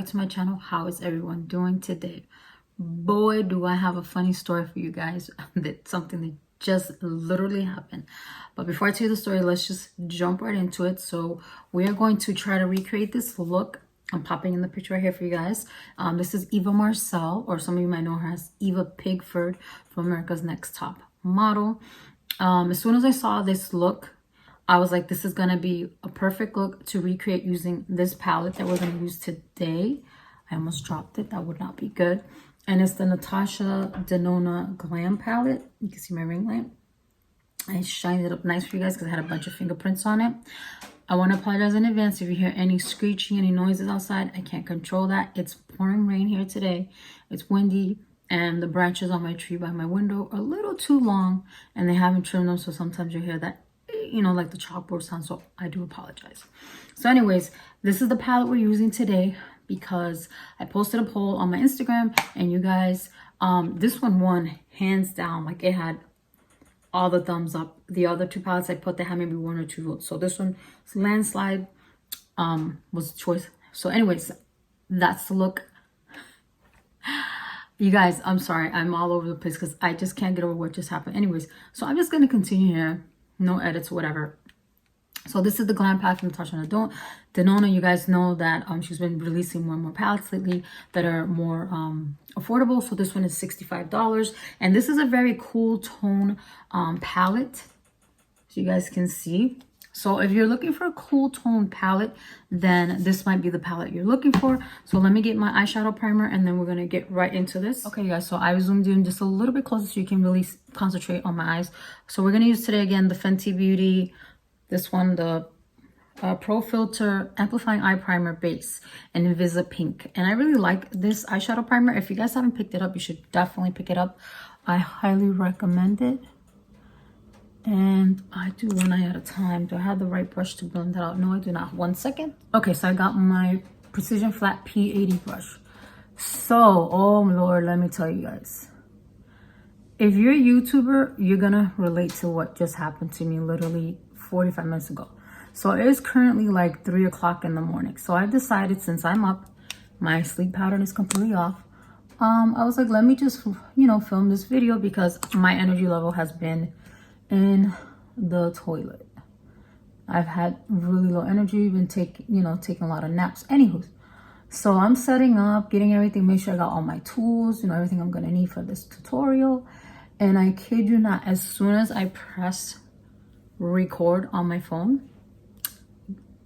to my channel. How is everyone doing today? Boy, do I have a funny story for you guys. That's something that just literally happened. But before I tell you the story, let's just jump right into it. So we are going to try to recreate this look. I'm popping in the picture right here for you guys. This is Eva Marcel, or some of you might know her as Eva Pigford from America's Next Top Model. As soon as I saw this look, I was like, this is going to be a perfect look to recreate using this palette that we're going to use today. I almost dropped it. That would not be good. And it's the Natasha Denona Glam palette. You can see my ring light. I shined it up nice for you guys because I had a bunch of fingerprints on it. I want to apologize in advance if you hear any screeching, any noises outside. I can't control that. It's pouring rain here today. It's windy. And the branches on my tree by my window are a little too long. And they haven't trimmed them. So sometimes you hear that, you know, like the chalkboard sound. So I do apologize. So anyways, this is the palette we're using today because I posted a poll on my Instagram and you guys, this one won hands down. Like it had all the thumbs up. The other two palettes I put, they had maybe 1 or 2 votes. So this one, landslide, was the choice. So anyways, that's the look. You guys, I'm sorry. I'm all over the place because I just can't get over what just happened. Anyways, so I'm just going to continue here. No edits, whatever. So this is the Glam palette from Natasha Denona. You guys know that she's been releasing more and more palettes lately that are more affordable. So this one is $65. And this is a very cool tone palette. So you guys can see. So if you're looking for a cool tone palette, then this might be the palette you're looking for. So let me get my eyeshadow primer and then we're going to get right into this. Okay, you guys, so I zoomed in just a little bit closer so you can really concentrate on my eyes. So we're going to use today, again, the Fenty Beauty, this one, the Pro Filter Amplifying Eye Primer Base and Invisa Pink. And I really like this eyeshadow primer. If you guys haven't picked it up, you should definitely pick it up. I highly recommend it. And I do one eye at a time. Do I have the right brush to blend that out? No, I do not. 1 second. Okay, so I got my Precision Flat P80 brush. So, oh Lord, let me tell you guys. If you're a YouTuber, you're gonna relate to what just happened to me literally 45 minutes ago. So it is currently like 3 o'clock in the morning. So I've decided, since I'm up, my sleep pattern is completely off. I was like, let me just, you know, film this video because my energy level has been in the toilet. I've had really low energy, been taking a lot of naps. Anywho, so I'm setting up, getting everything, make sure I got all my tools, you know, everything I'm gonna need for this tutorial. And I kid you not, as soon as I press record on my phone,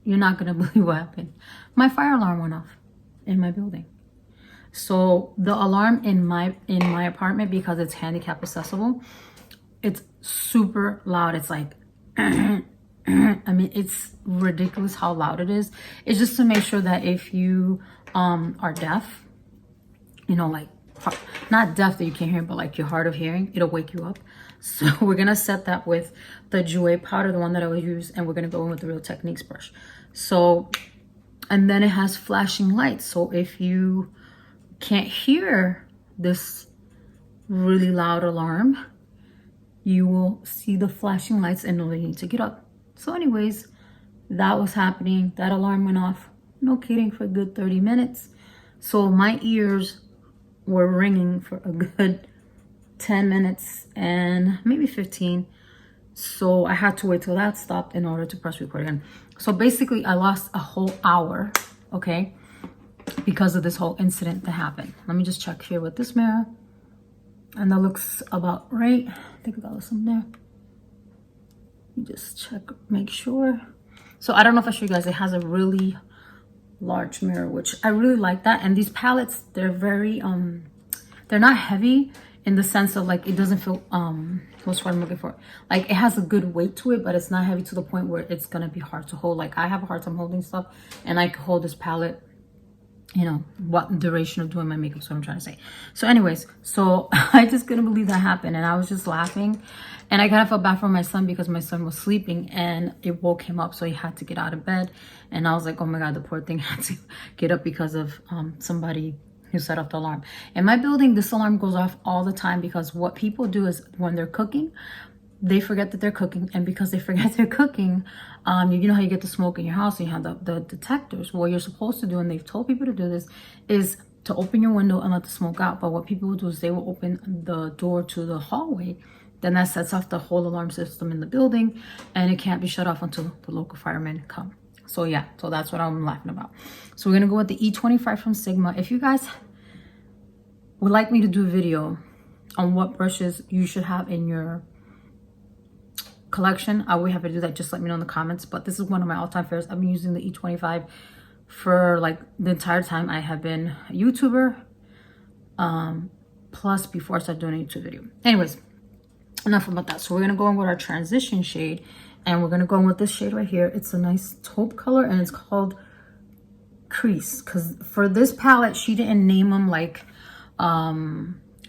you're not gonna believe what happened. My fire alarm went off in my building. So the alarm in my apartment, because it's handicap accessible, it's super loud. It's like, I mean, it's ridiculous how loud it is. It's just to make sure that if you are deaf, you know, like not deaf that you can't hear, but like you're hard of hearing, it'll wake you up. So we're gonna set that with the JOUER powder, the one that I would use, and we're gonna go in with the Real Techniques brush. So, and then it has flashing lights. So if you can't hear this really loud alarm, you will see the flashing lights and know that you need to get up. So anyways, that was happening. That alarm went off, no kidding, for a good 30 minutes. So my ears were ringing for a good 10 minutes and maybe 15. So I had to wait till that stopped in order to press record again. So basically I lost a whole hour, okay, because of this whole incident that happened. Let me just check here with this mirror. And that looks about right. I think I got some there. You just check, make sure. So I don't know if I show you guys, it has a really large mirror, which I really like that. And these palettes, they're very, they're not heavy in the sense of like, it doesn't feel, what's what I'm looking for? Like it has a good weight to it, but it's not heavy to the point where it's gonna be hard to hold. Like I have a hard time holding stuff and I can hold this palette, you know, what duration of doing my makeup, so I'm trying to say. So anyways, so I just couldn't believe that happened and I was just laughing. And I kind of felt bad for my son because my son was sleeping and it woke him up, so he had to get out of bed. And I was like, oh my God, the poor thing had to get up because of somebody who set off the alarm. In my building, this alarm goes off all the time because what people do is when they're cooking, they forget that they're cooking, and because they forget they're cooking, you know how you get the smoke in your house and you have the detectors. What you're supposed to do, and they've told people to do this, is to open your window and let the smoke out. But what people will do is they will open the door to the hallway. Then that sets off the whole alarm system in the building, and it can't be shut off until the local firemen come. So yeah, so that's what I'm laughing about. So we're gonna go with the E25 from Sigma. If you guys would like me to do a video on what brushes you should have in your collection, I will be happy to do that. Just let me know in the comments. But this is one of my all-time favorites. I've been using the E25 for like the entire time I have been a YouTuber, plus before I started doing a YouTube video. Anyways, enough about that. So we're gonna go in with our transition shade, and we're gonna go in with this shade right here. It's a nice taupe color, and it's called Crease. Because for this palette, she didn't name them like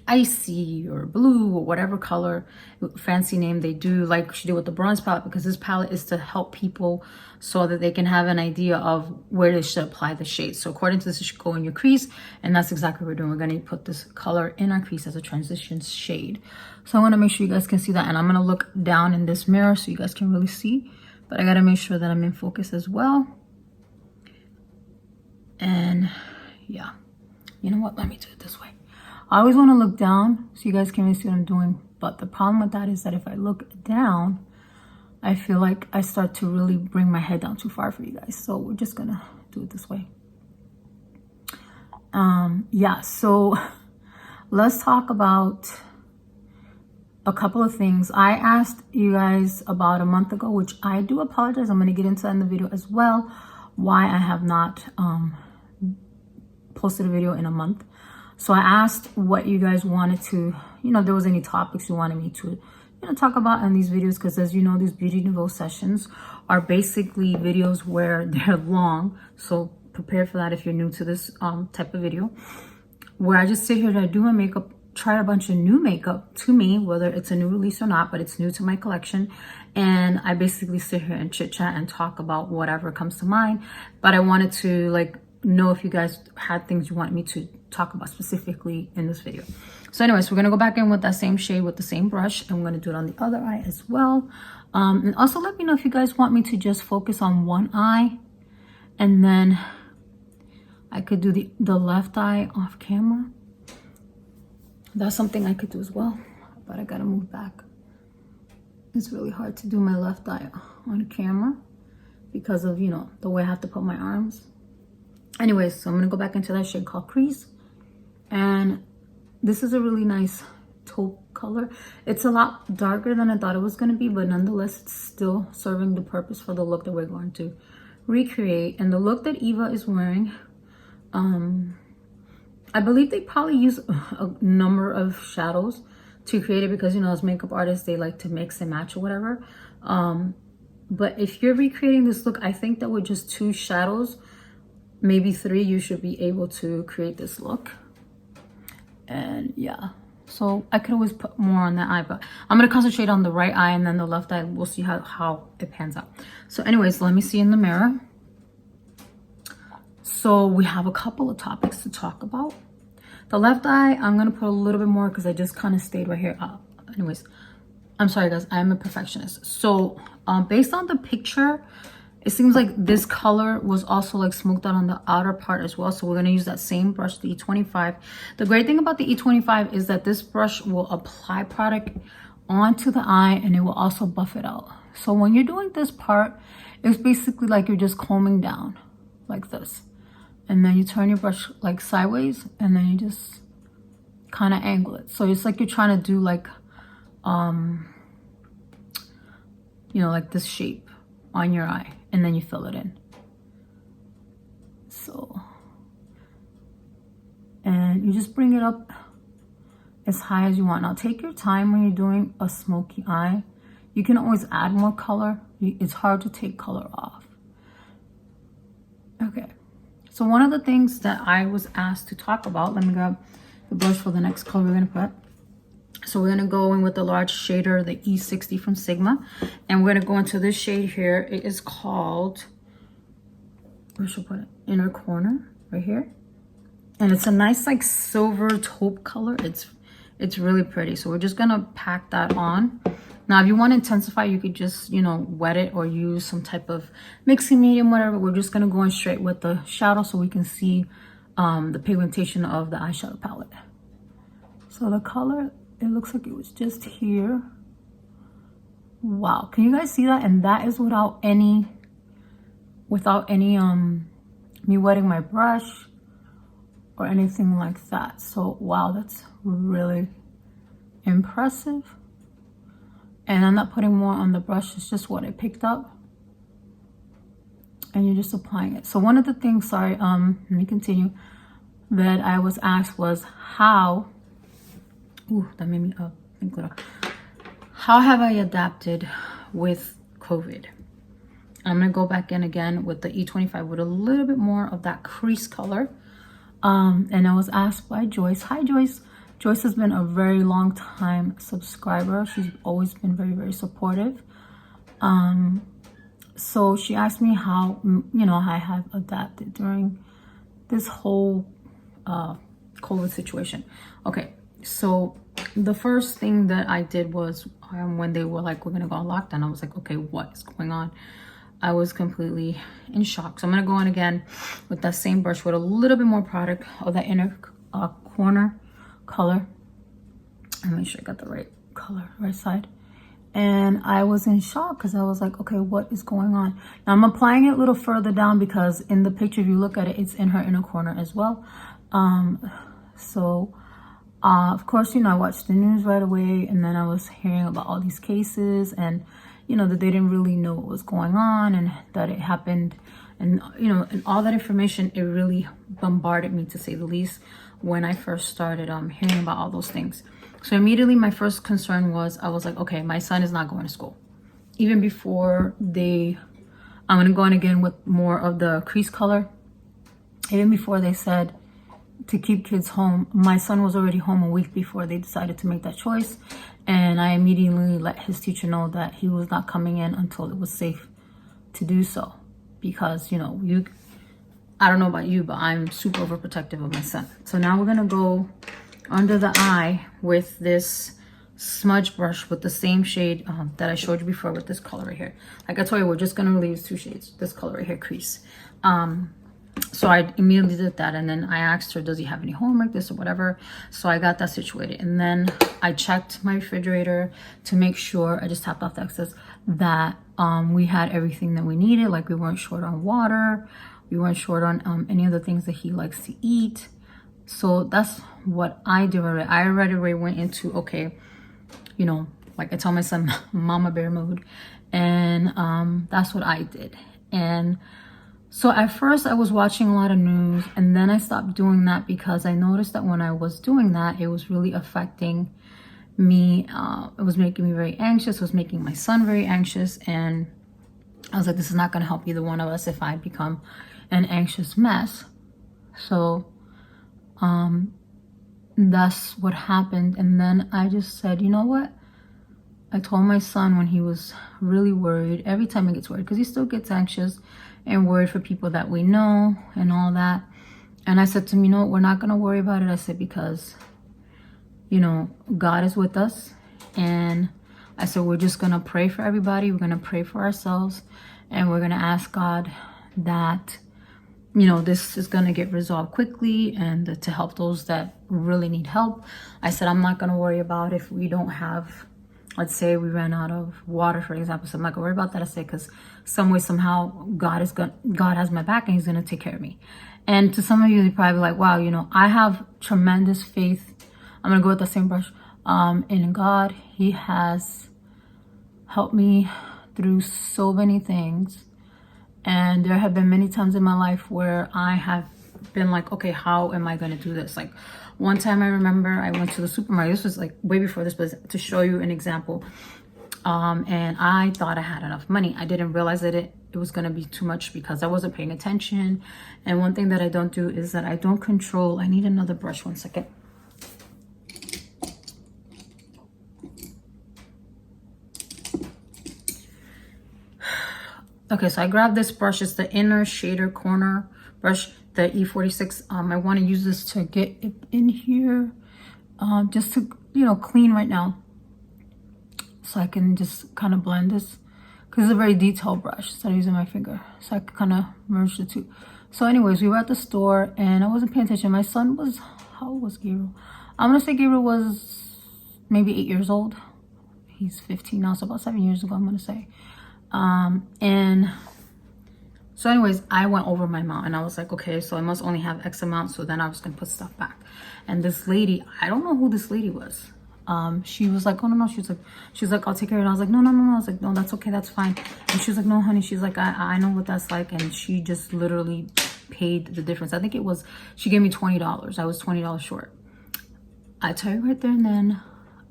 icy or blue or whatever color fancy name they do, like she did with the bronze palette, because this palette is to help people so that they can have an idea of where they should apply the shade. So according to this, it should go in your crease, and that's exactly what we're doing. We're going to put this color in our crease as a transition shade. So I want to make sure you guys can see that, and I'm going to look down in this mirror so you guys can really see, but I got to make sure that I'm in focus as well. And yeah, you know what, let me do it this way. I always want to look down so you guys can really see what I'm doing. But the problem with that is that if I look down, I feel like I start to really bring my head down too far for you guys. So we're just going to do it this way. Yeah, so let's talk about a couple of things. I asked you guys about a month ago, which I do apologize. I'm going to get into that in the video as well, why I have not posted a video in a month. So I asked what you guys wanted to, you know, if there was any topics you wanted me to, you know, talk about in these videos. Because as you know, these Beauty Nouveau sessions are basically videos where they're long. So prepare for that if you're new to this type of video, where I just sit here and I do my makeup, try a bunch of new makeup to me, whether it's a new release or not, but it's new to my collection. And I basically sit here and chit chat and talk about whatever comes to mind. But I wanted to like know if you guys had things you want me to talk about specifically in this video. So anyways, we're gonna go back in with that same shade with the same brush, and we're gonna do it on the other eye as well. And also let me know if you guys want me to just focus on one eye, and then I could do the left eye off camera. That's something I could do as well, but I gotta move back. It's really hard to do my left eye on camera because of, you know, the way I have to put my arms. Anyways, so I'm gonna go back into that shade called Crease, and this is a really nice taupe color. It's a lot darker than I thought it was gonna be, but nonetheless, it's still serving the purpose for the look that we're going to recreate. And the look that Eva is wearing, I believe they probably use a number of shadows to create it, because, you know, as makeup artists, they like to mix and match or whatever. But if you're recreating this look, I think that with just 2 shadows, maybe 3, you should be able to create this look. And yeah, so I could always put more on that eye, but I'm gonna concentrate on the right eye, and then the left eye, we'll see how it pans out. So anyways, let me see in the mirror. So we have a couple of topics to talk about. The left eye, I'm gonna put a little bit more because I just kind of stayed right here. Anyways, I'm sorry guys, I'm a perfectionist. So based on the picture, it seems like this color was also like smoked out on the outer part as well. So we're going to use that same brush, the E25. The great thing about the E25 is that this brush will apply product onto the eye, and it will also buff it out. So when you're doing this part, it's basically like you're just combing down like this. And then you turn your brush like sideways, and then you just kind of angle it. So it's like you're trying to do like, you know, like this shape on your eye, and then you fill it in. So, and you just bring it up as high as you want. Now take your time when you're doing a smoky eye. You can always add more color. It's hard to take color off. Okay, so one of the things that I was asked to talk about, let me grab the brush for the next color we're gonna put. So we're gonna go in with the large shader, the E60 from Sigma, and we're gonna go into this shade here. It is called, where should I put it? Inner Corner, right here. And it's a nice like silver taupe color. It's really pretty. So we're just gonna pack that on. Now, if you want to intensify, you could just, you know, wet it or use some type of mixing medium, whatever. We're just going to go in straight with the shadow so we can see the pigmentation of the eyeshadow palette. So the color, it looks like it was just here. Wow, can you guys see that? And that is without any me wetting my brush or anything like that. So wow, that's really impressive. And I'm not putting more on the brush, it's just what I picked up. And you're just applying it. So one of the things, sorry, let me continue, that I was asked was how, ooh, that made me think little. How have I adapted with COVID? I'm gonna go back in again with the E25 with a little bit more of that crease color. And I was asked by Joyce. Hi, Joyce. Joyce has been a very long time subscriber. She's always been very, very supportive. So she asked me how, you know, I have adapted during this whole COVID situation. Okay, so the first thing that I did was when they were like, we're gonna go on lockdown, I was like, okay, what is going on? I was completely in shock. So I'm gonna go in again with that same brush with a little bit more product of that inner corner color. And make sure I got the right color, right side. And I was in shock because I was like, okay, what is going on? Now I'm applying it a little further down because in the picture, if you look at it, it's in her inner corner as well. Of course, you know, I watched the news right away, and then I was hearing about all these cases and, you know, that they didn't really know what was going on and that it happened. And, you know, and all that information, it really bombarded me, to say the least, when I first started hearing about all those things. So immediately my first concern was, I was like, okay, my son is not going to school. Even before I'm going to go in again with more of the crease color. Even before they said to keep kids home, my son was already home a week before they decided to make that choice. And I immediately let his teacher know that he was not coming in until it was safe to do so. Because, you know, I don't know about you, but I'm super overprotective of my son. So now we're going to go under the eye with this smudge brush with the same shade that I showed you before with this color right here. Like I told you, we're just going to really use two shades. This color right here, crease. So I immediately did that, and then I asked her, does he have any homework, this or whatever. So I got that situated, and then I checked my refrigerator to make sure, I just tapped off the excess, that we had everything that we needed. Like we weren't short on water, we weren't short on any of the things that he likes to eat. So that's what I did. I right away went into, okay, you know, like I tell my son, mama bear mode. And that's what I did. And so at first I was watching a lot of news, and then I stopped doing that because I noticed that when I was doing that, it was really affecting me. It was making me very anxious. It was making my son very anxious. And I was like, this is not going to help either one of us if I become an anxious mess. So that's what happened. And then I just said, you know what? I told my son when he was really worried, every time he gets worried, because he still gets anxious and worried for people that we know and all that. And I said to him, you know, we're not going to worry about it. I said, because, you know, God is with us. And I said, we're just going to pray for everybody. We're going to pray for ourselves. And we're going to ask God that, you know, this is going to get resolved quickly and to help those that really need help. I said, I'm not going to worry about if we don't have, let's say we ran out of water, for example. So I'm not going to worry about that. I said, because some way, somehow, God has my back and he's going to take care of me. And to some of you, you're probably like, wow, you know, I have tremendous faith. I'm going to go with the same brush. In God, he has helped me through so many things. And there have been many times in my life where I have been like, okay, how am I going to do this? Like one time I remember I went to the supermarket. This was like way before this, but to show you an example. And I thought I had enough money. I didn't realize that it was going to be too much because I wasn't paying attention. And one thing that I don't do is that I don't control. I need another brush. 1 second. Okay, so I grabbed this brush. It's the inner shader corner brush, the E46. I want to use this to get it in here, just to, you know, clean right now. so I can just kind of blend this, because it's a very detailed brush instead of using my finger, so I could kind of merge the two. So anyways, we were at the store and I wasn't paying attention. My son was, how old was Gabriel? I'm gonna say Gabriel was maybe 8 years old. He's 15 now, so about 7 years ago, I'm gonna say. And so anyways, I went over my amount and I was like, okay, so I must only have X amount, so then I was gonna put stuff back. And this lady, I don't know who this lady was. She was like, oh no, she was like, I'll take care of it. And I was like, no. I was like, no, that's okay, that's fine. And she was like, no honey, she's like, I know what that's like. And she just literally paid the difference. I think it was, she gave me $20. I was $20 short. I tell you right there and then,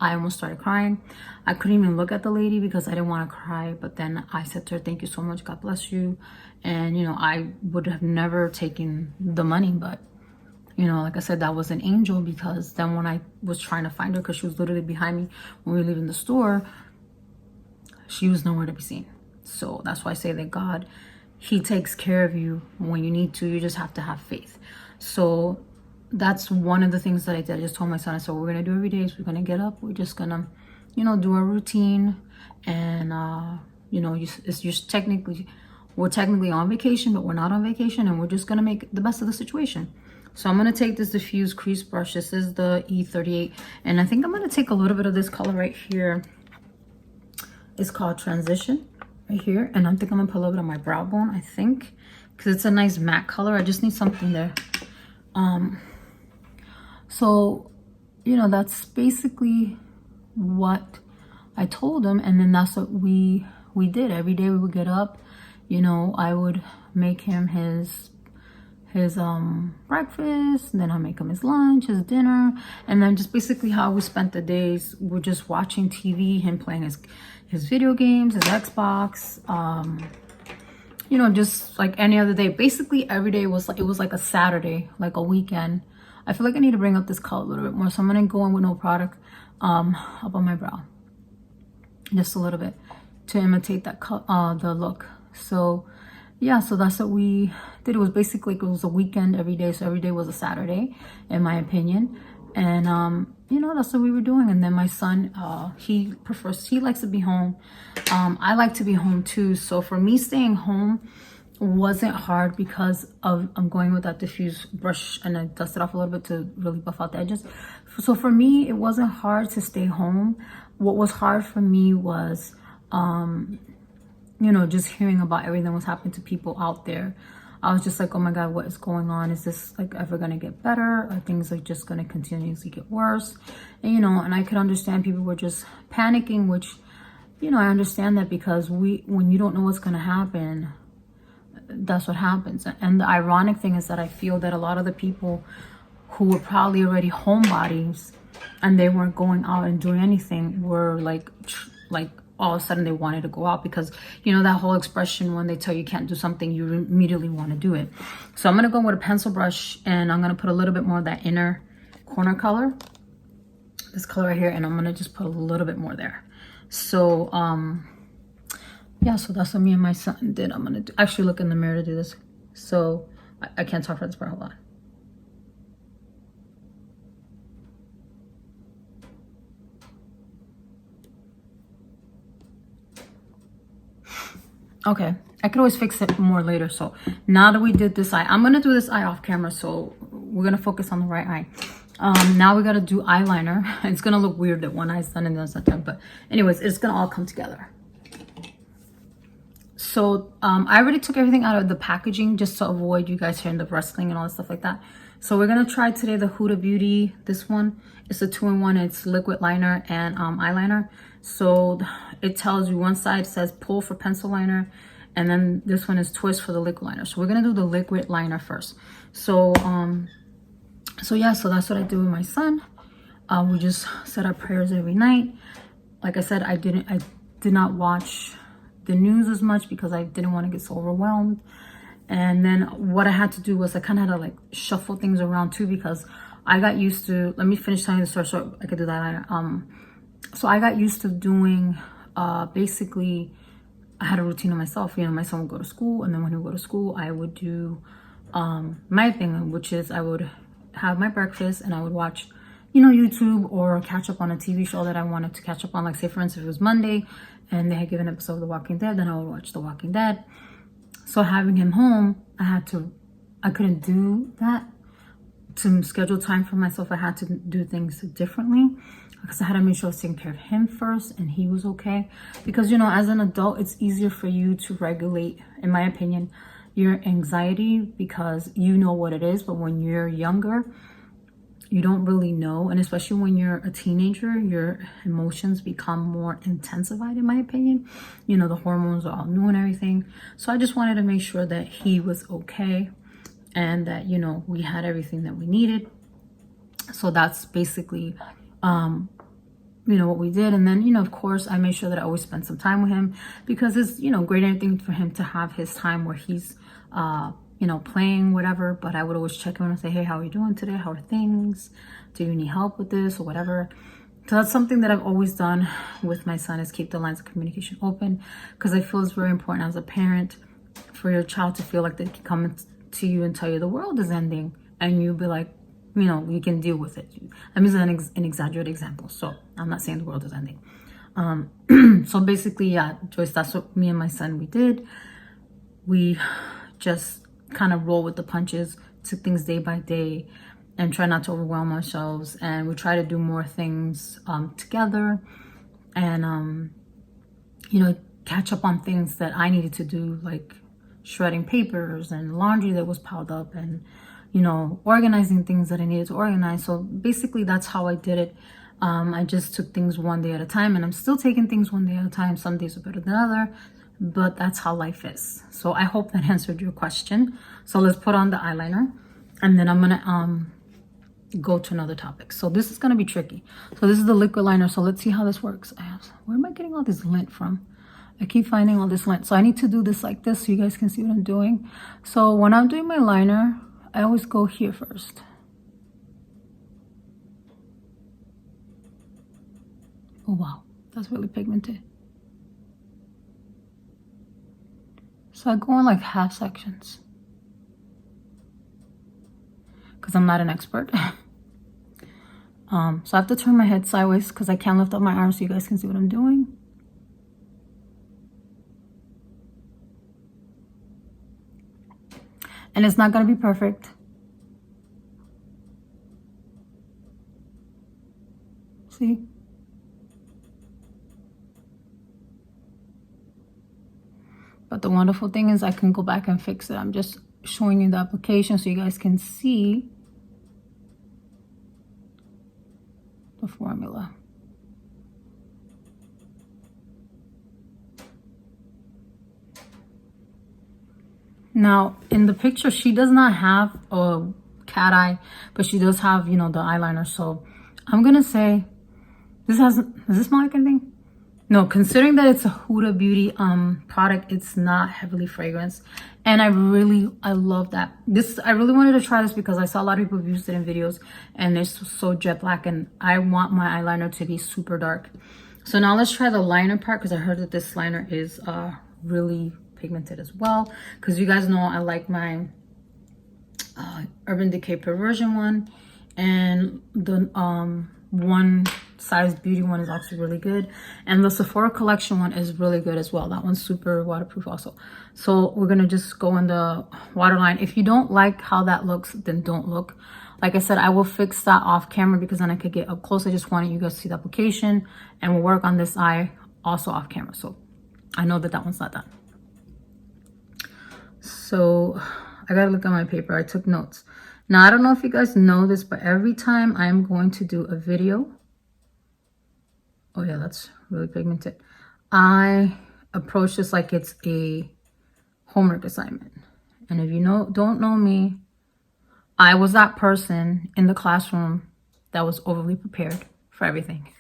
I almost started crying. I couldn't even look at the lady because I didn't want to cry. But then I said to her, thank you so much, God bless you. And you know, I would have never taken the money, but you know, like I said, that was an angel, because then when I was trying to find her, because she was literally behind me when we were leaving the store, she was nowhere to be seen. So that's why I say that God, he takes care of you when you need to. You just have to have faith. So that's one of the things that I did. I just told my son, I said, what we're going to do every day is we're going to get up. We're just going to, you know, do our routine. And, you know, it's just technically, we're technically on vacation, but we're not on vacation. And we're just going to make the best of the situation. So I'm going to take this diffuse crease brush. This is the E38. And I think I'm going to take a little bit of this color right here. It's called Transition right here. And I'm thinking I'm going to put a little bit on my brow bone, I think. Because it's a nice matte color. I just need something there. So, you know, that's basically what I told him. And then that's what we did. Every day we would get up. You know, I would make him his breakfast, and then I'll make him his lunch, his dinner, and then just basically how we spent the days. We're just watching TV, him playing his video games, his Xbox, you know, just like any other day. Basically every day was like, it was like a Saturday, like a weekend. I feel like I need to bring up this color a little bit more, so I'm gonna go in with no product up on my brow, just a little bit, to imitate that the look. So yeah, so that's what we did. It was basically, it was a weekend every day. So every day was a Saturday, in my opinion. And, you know, that's what we were doing. And then my son, he likes to be home. I like to be home too. So for me, staying home wasn't hard because I'm going with that diffuse brush, and I dusted off a little bit to really buff out the edges. So for me, it wasn't hard to stay home. What was hard for me was, you know, just hearing about everything that was happening to people out there. I was just like, oh my God, what is going on? Is this like ever gonna get better? Are things like just gonna continuously get worse? And, you know, and I could understand people were just panicking, which, you know, I understand that, because when you don't know what's gonna happen, that's what happens. And the ironic thing is that I feel that a lot of the people who were probably already homebodies and they weren't going out and doing anything were like all of a sudden they wanted to go out, because, you know, that whole expression, when they tell you can't do something, you immediately want to do it. So I'm going to go with a pencil brush, and I'm going to put a little bit more of that inner corner color, this color right here, and I'm going to just put a little bit more there. So yeah, so that's what me and my son did. I'm going to actually look in the mirror to do this. So I can't talk for this part. Hold on. Okay, I could always fix it more later. So now that we did this eye, I'm gonna do this eye off camera, so we're gonna focus on the right eye. Now we gotta do eyeliner. It's gonna look weird that one eye's done and the other's not done, but anyways, it's gonna all come together. So I already took everything out of the packaging just to avoid you guys hearing the rustling and all that stuff like that. So we're gonna try today the Hudabeauty, this one. It's a 2-in-1, it's liquid liner and eyeliner. So it tells you, one side says pull for pencil liner, and then this one is twist for the liquid liner. So we're gonna do the liquid liner first. So so yeah, so that's what I do with my son. We just said our prayers every night. Like I said, I did not watch the news as much because I didn't want to get so overwhelmed. And then what I had to do was I kind of had to like shuffle things around too, because I got used to, let me finish telling the story so I could do that eyeliner. So I got used to doing, basically, I had a routine of myself. You know, my son would go to school, and then when he would go to school, I would do my thing, which is I would have my breakfast and I would watch you know, YouTube or catch up on a TV show that I wanted to catch up on. Like say for instance, if it was Monday and they had given an episode of The Walking Dead, then I would watch The Walking Dead. So having him home, I couldn't do that. To schedule time for myself, I had to do things differently because I had to make sure I was taking care of him first and he was okay. Because, you know, as an adult, it's easier for you to regulate, in my opinion, your anxiety because you know what it is. But when you're younger, you don't really know. And especially when you're a teenager, your emotions become more intensified, in my opinion. You know, the hormones are all new and everything. So I just wanted to make sure that he was okay and that, you know, we had everything that we needed. So that's basically, you know, what we did. And then, you know, of course, I made sure that I always spend some time with him because it's, you know, great anything for him to have his time where he's, you know, playing, whatever. But I would always check him and say, hey, how are you doing today? How are things? Do you need help with this or whatever? So that's something that I've always done with my son, is keep the lines of communication open, because I feel it's very important as a parent for your child to feel like they can come to you and tell you the world is ending and you'll be like, you know, you can deal with it. I mean, it's an exaggerated example, so I'm not saying the world is ending. So basically, yeah, Joyce, that's what me and my son, we did. We just kind of roll with the punches, took things day by day and try not to overwhelm ourselves. And we try to do more things together and, you know, catch up on things that I needed to do, like shredding papers and laundry that was piled up and, you know, organizing things that I needed to organize. So basically that's how I did it. I just took things one day at a time, and I'm still taking things one day at a time. Some days are better than other, but that's how life is. So I hope that answered your question. So let's put on the eyeliner and then I'm gonna go to another topic. So this is gonna be tricky. So this is the liquid liner. So let's see how this works. Where am I getting all this lint from? I keep finding all this lint. So I need to do this like this so you guys can see what I'm doing. So when I'm doing my liner, I always go here first. Oh wow, that's really pigmented. So I go in like half sections because I'm not an expert. So I have to turn my head sideways because I can't lift up my arms so you guys can see what I'm doing. And it's not going to be perfect. See? But the wonderful thing is I can go back and fix it. I'm just showing you the application so you guys can see the formula. Now, in the picture, she does not have a cat eye, but she does have, you know, the eyeliner. So I'm going to say, does this smell like anything? No, considering that it's a Hudabeauty product, it's not heavily fragranced. And I love that. I really wanted to try this because I saw a lot of people have used it in videos and it's so jet black, and I want my eyeliner to be super dark. So now let's try the liner part, because I heard that this liner is really pigmented as well, because you guys know I like my Urban Decay Perversion one, and the one size beauty one is also really good, and the Sephora collection one is really good as well. That one's super waterproof also. So we're gonna just go in the waterline. If you don't like how that looks, then don't look. Like I said, I will fix that off camera because then I could get up close. I just wanted you guys to see the application, and we'll work on this eye also off camera. So I know that one's not done. So I gotta look at my paper. I took notes. Now, I don't know if you guys know this, but every time I'm going to do a video, oh yeah, that's really pigmented, I approach this like it's a homework assignment. And if you don't know me, I was that person in the classroom that was overly prepared for everything.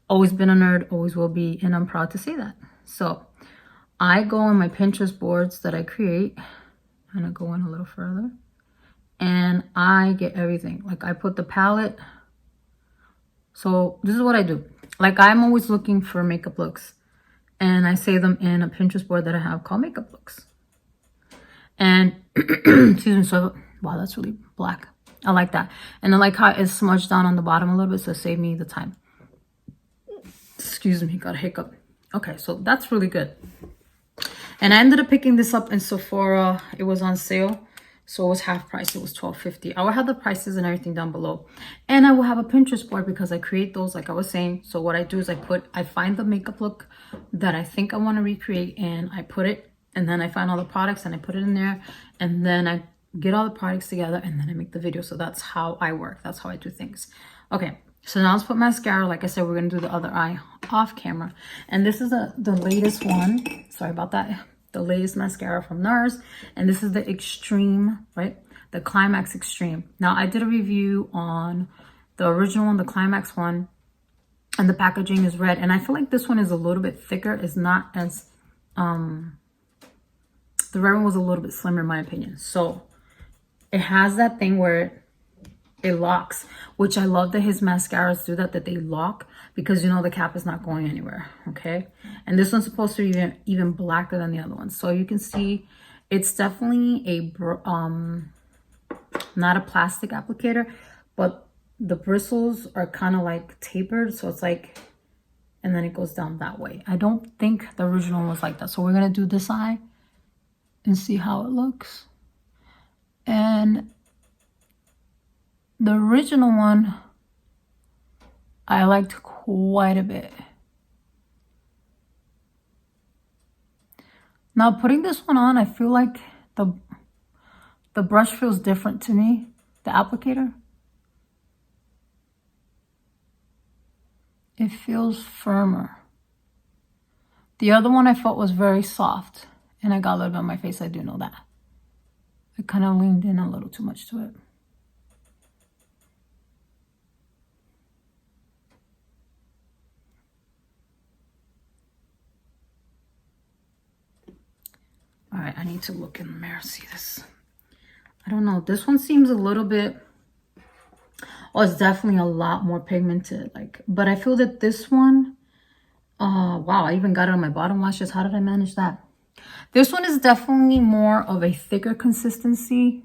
Always been a nerd, always will be, and I'm proud to say that. So I go on my Pinterest boards that I create, and I go in a little further, and I get everything. Like I put the palette. So this is what I do. Like I'm always looking for makeup looks, and I save them in a Pinterest board that I have called makeup looks. And excuse me, so wow, that's really black. I like that. And I like how it's smudged down on the bottom a little bit, so it saved me the time. Excuse me, got a hiccup. Okay, so that's really good. And I ended up picking this up in Sephora. It was on sale, so it was half price. It was $12.50. I will have the prices and everything down below. And I will have a Pinterest board because I create those, like I was saying. So what I do is I find the makeup look that I think I want to recreate, and I put it, and then I find all the products and I put it in there, and then I get all the products together, and then I make the video. So that's how I work. That's how I do things. Okay, so now let's put mascara. Like I said, we're gonna do the other eye off camera, and this is the latest one. Sorry about that. The latest mascara from Nars, and this is the Extreme, right? The Climax Extreme. Now I did a review on the original one, the Climax one, and the packaging is red, and I feel like this one is a little bit thicker. It's not as the red one was a little bit slimmer in my opinion. So it has that thing where it locks, which I love that his mascaras do that they lock, because you know the cap is not going anywhere. Okay, and this one's supposed to be even blacker than the other one. So you can see it's definitely a not a plastic applicator, but the bristles are kind of like tapered, so it's like, and then it goes down that way. I don't think the original one was like that. So we're gonna do this eye and see how it looks. And the original one I liked quite a bit. Now putting this one on, I feel like the brush feels different to me, the applicator. It feels firmer. The other one I felt was very soft, and I got a little bit on my face, I do know that. I kind of leaned in a little too much to it. All right, I need to look in the mirror, see this. I don't know, this one seems a little bit, oh, it's definitely a lot more pigmented, like, but I feel that this one, wow, I even got it on my bottom lashes. How did I manage that? This one is definitely more of a thicker consistency.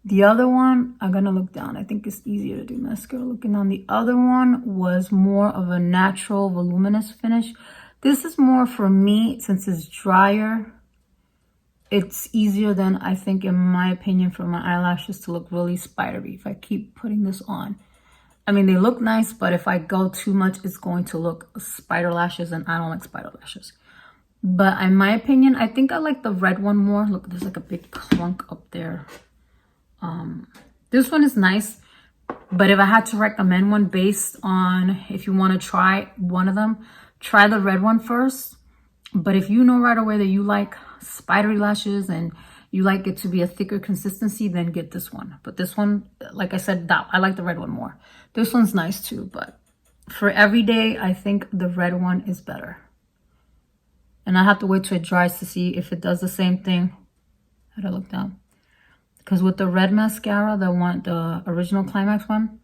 The other one, I'm gonna look down. I think it's easier to do mascara looking down. The other one was more of a natural, voluminous finish. This is more for me, since it's drier. It's easier than, I think, in my opinion, for my eyelashes to look really spidery if I keep putting this on. I mean, they look nice, but if I go too much, it's going to look spider lashes, and I don't like spider lashes. But in my opinion, I think I like the red one more. Look, there's like a big clunk up there. This one is nice, but if I had to recommend one based on if you want to try one of them, try the red one first. But if you know right away that you like spidery lashes and you like it to be a thicker consistency, then get this one. But this one, like I said, I like the red one more. This one's nice too, but for everyday, I think the red one is better. And I have to wait till it dries to see if it does the same thing. How do I look down? Because with the red mascara, the original Climax one,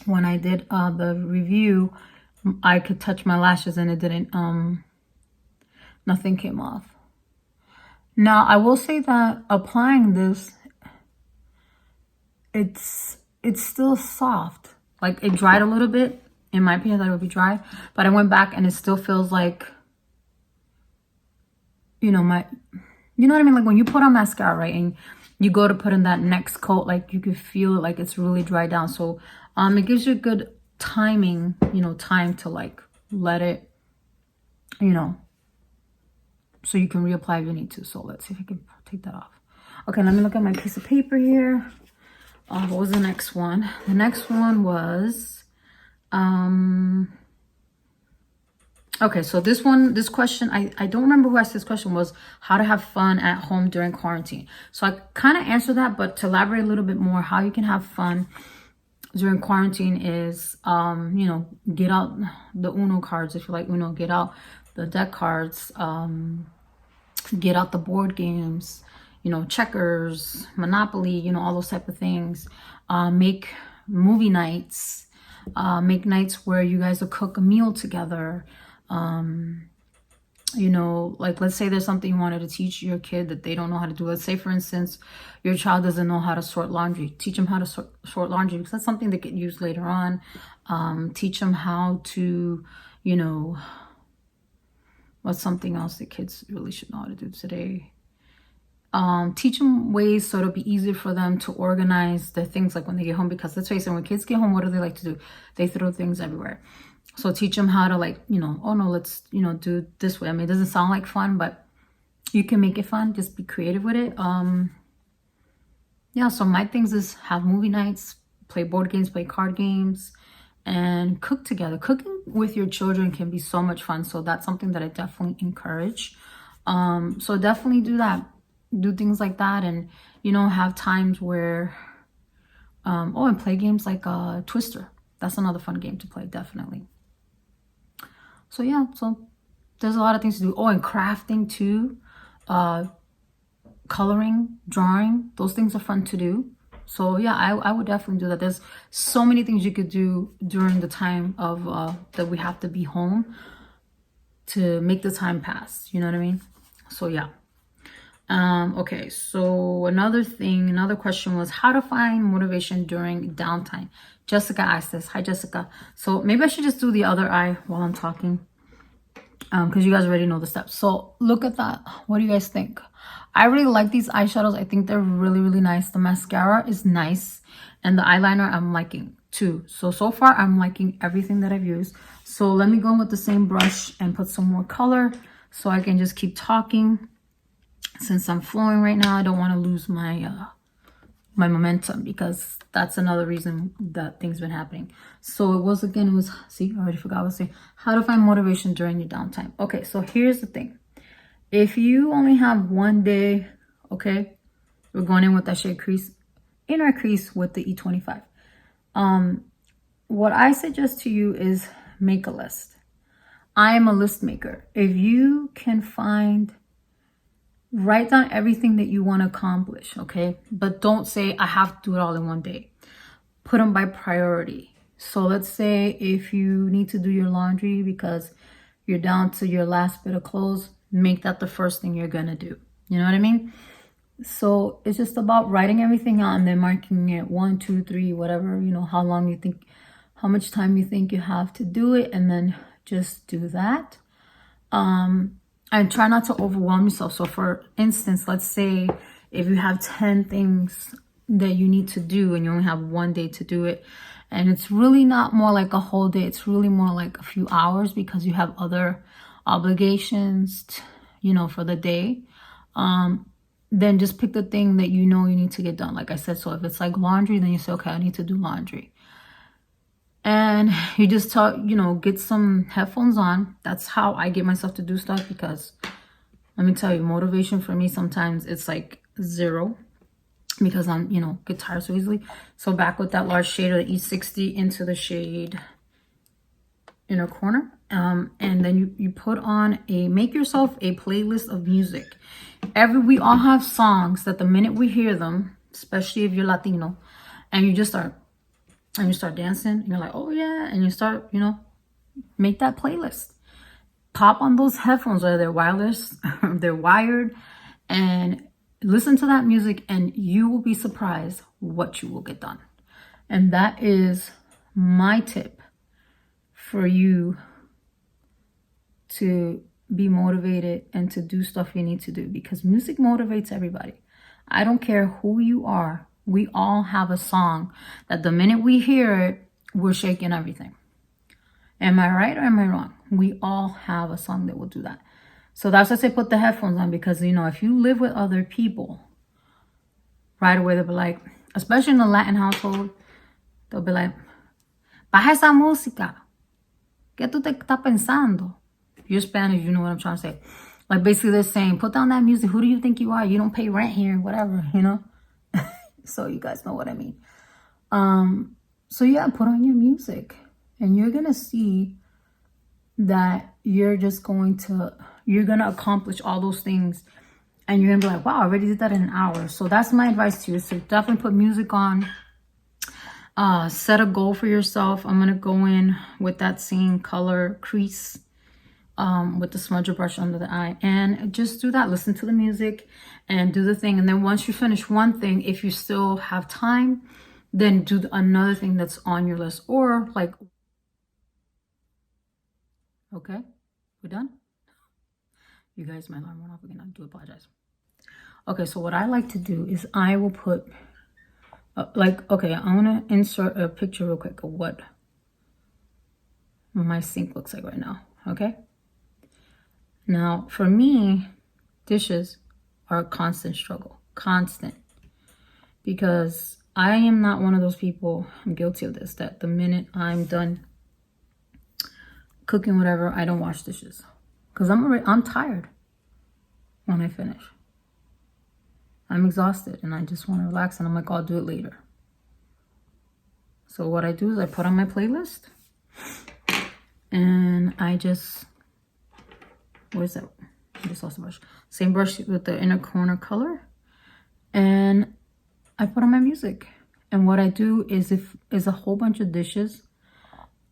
when I did the review, I could touch my lashes and it didn't, nothing came off. Now, I will say that applying this, it's still soft. Like, it dried a little bit. In my opinion, I thought it would be dry. But I went back and it still feels like, you know, you know what I mean? Like when you put on mascara, right? And you go to put in that next coat, like you can feel it, like it's really dried down. So it gives you good timing, you know, time to like let it, you know, so you can reapply if you need to. So let's see if I can take that off. Okay, let me look at my piece of paper here. What was the next one? The next one was, okay, so this question, I don't remember who asked this question, was how to have fun at home during quarantine. So I kind of answered that, but to elaborate a little bit more, how you can have fun during quarantine is, you know, get out the Uno cards. If you like Uno, get out the deck cards, get out the board games, you know, checkers, Monopoly, you know, all those type of things. Make movie nights, make nights where you guys will cook a meal together. you know, like let's say there's something you wanted to teach your kid that they don't know how to do. Let's say, for instance, your child doesn't know how to sort laundry. Teach them how to sort laundry, because that's something that get used later on. Teach them how to, you know, what's something else that kids really should know how to do today? Teach them ways so it'll be easier for them to organize their things, like when they get home, because let's face it, when kids get home, what do they like to do? They throw things everywhere. So teach them how to, like, you know, oh no, let's, you know, do it this way. I mean, it doesn't sound like fun, but you can make it fun. Just be creative with it. Yeah, so my things is have movie nights, play board games, play card games, and cook together. Cooking with your children can be so much fun. So that's something that I definitely encourage. So definitely do that. Do things like that, and, you know, have times where, oh, and play games like Twister. That's another fun game to play, definitely. So yeah, so there's a lot of things to do. Oh, and crafting too. Coloring, drawing, those things are fun to do. So yeah, I would definitely do that. There's so many things you could do during the time of that we have to be home to make the time pass. You know what I mean? So yeah. Okay, so another question was how to find motivation during downtime. Jessica asked this. Hi, Jessica. So maybe I should just do the other eye while I'm talking, because you guys already know the steps. So look at that. What do you guys think? I really like these eyeshadows. I think they're really, really nice. The mascara is nice, and the eyeliner I'm liking too. So far I'm liking everything that I've used. So let me go in with the same brush and put some more color so I can just keep talking. Since I'm flowing right now, I don't want to lose my my momentum, because that's another reason that things been happening. So it was, see, I already forgot what I was saying. How to find motivation during your downtime. Okay, so here's the thing. If you only have one day, okay, we're going in with that shade crease, inner crease with the E25. What I suggest to you is make a list. I am a list maker. If you can write down everything that you want to accomplish, okay? But don't say, I have to do it all in one day. Put them by priority. So let's say if you need to do your laundry because you're down to your last bit of clothes, make that the first thing you're going to do. You know what I mean? So it's just about writing everything out and then marking it 1, 2, 3, whatever, you know, how much time you think you have to do it, and then just do that. And try not to overwhelm yourself. So for instance, let's say if you have 10 things that you need to do and you only have one day to do it, and it's really not more like a whole day, it's really more like a few hours because you have other obligations, you know, for the day, then just pick the thing that you know you need to get done. Like I said, so if it's like laundry, then you say, okay, I need to do laundry. And you just get some headphones on. That's how I get myself to do stuff, because let me tell you, motivation for me sometimes it's like 0, because I'm, get tired so easily. So back with that large shade of the E60 into the shade inner corner. And then you put on make yourself a playlist of music. We all have songs that the minute we hear them, especially if you're Latino, and you start dancing, and you're like, oh yeah, and you start, make that playlist. Pop on those headphones, whether they're wireless, they're wired, and listen to that music, and you will be surprised what you will get done. And that is my tip for you to be motivated and to do stuff you need to do, because music motivates everybody. I don't care who you are. We all have a song that the minute we hear it, we're shaking everything. Am I right or am I wrong? We all have a song that will do that. So that's why I say put the headphones on, because, if you live with other people, right away they'll be like, especially in the Latin household, they'll be like, baja esa música. ¿Qué tú te estás pensando? If you're Spanish, you know what I'm trying to say. Like basically they're saying, put down that music. Who do you think you are? You don't pay rent here, whatever, So you guys know what I mean. So yeah, put on your music, and you're going to see that you're going to accomplish all those things, and you're going to be like, wow, I already did that in an hour. So that's my advice to you. So definitely put music on, set a goal for yourself. I'm going to go in with that same color crease with the smudger brush under the eye, and just do that. Listen to the music and do the thing. And then once you finish one thing, if you still have time, then do another thing that's on your list. Or like, okay, we're done. You guys, my alarm went off again. I do apologize. Okay, so what I like to do is I will put okay, I want to insert a picture real quick of what my sink looks like right now. Okay, now for me, dishes are a constant struggle, constant, because I am not one of those people, I'm guilty of this, that the minute I'm done cooking whatever, I don't wash dishes, because I'm tired when I finish. I'm exhausted and I just want to relax, and I'm like, I'll do it later. So what I do is I put on my playlist and I just, where's that? I just lost the brush. Same brush with the inner corner color, and I put on my music. And what I do is, if it's a whole bunch of dishes,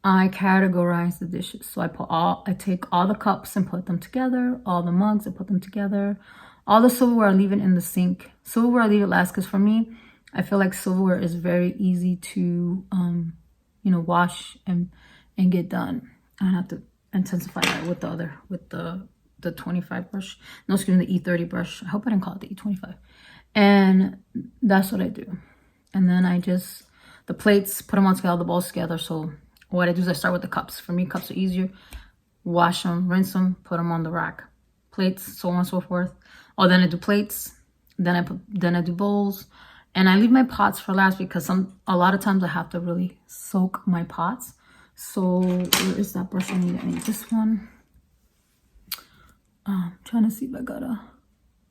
I categorize the dishes. So I take all the cups and put them together, all the mugs, I put them together. All the silverware, I leave it in the sink. Silverware, I leave it last, because for me, I feel like silverware is very easy to, you know, wash and get done. I have to intensify that with the 25 brush. No, excuse me, the E30 brush. I hope I didn't call it the E25. And that's what I do. And then I just, the plates, put them all together, the bowls together. So what I do is I start with the cups. For me, cups are easier. Wash them, rinse them, put them on the rack. Plates, so on and so forth. Oh, then I do plates, then I do bowls, and I leave my pots for last, because a lot of times I have to really soak my pots. So where is that brush I need? I need this one. I'm trying to see if I gotta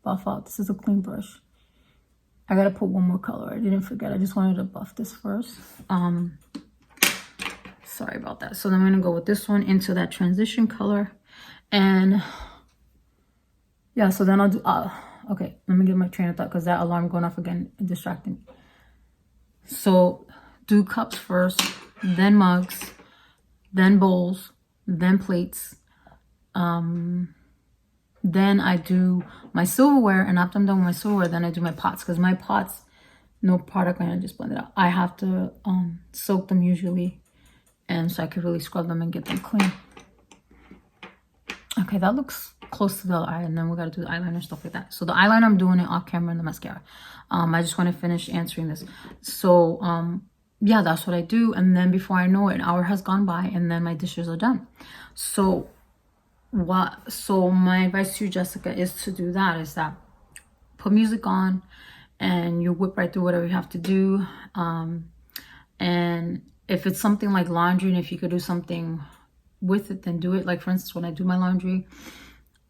buff out. This is a clean brush. I gotta put one more color. I didn't forget. I just wanted to buff this first. Sorry about that. So then I'm gonna go with this one into that transition color, and yeah, so then I'll do, okay, let me get my train of thought, because that alarm going off again and distracting me. So do cups first, then mugs, then bowls, then plates. Then I do my silverware, and after I'm done with my silverware, then I do my pots, because my pots, no product line, I just blend it out. I have to soak them usually, and so I can really scrub them and get them clean. Okay, that looks close to the eye, and then we got to do the eyeliner, stuff like that. So the eyeliner, I'm doing it off camera, and the mascara. I just want to finish answering this. So yeah, that's what I do. And then before I know it, an hour has gone by, and then my dishes are done. So my advice to you, Jessica, is to do that, is that put music on and you whip right through whatever you have to do. And if it's something like laundry, and if you could do something with it, then do it. Like, for instance, when I do my laundry,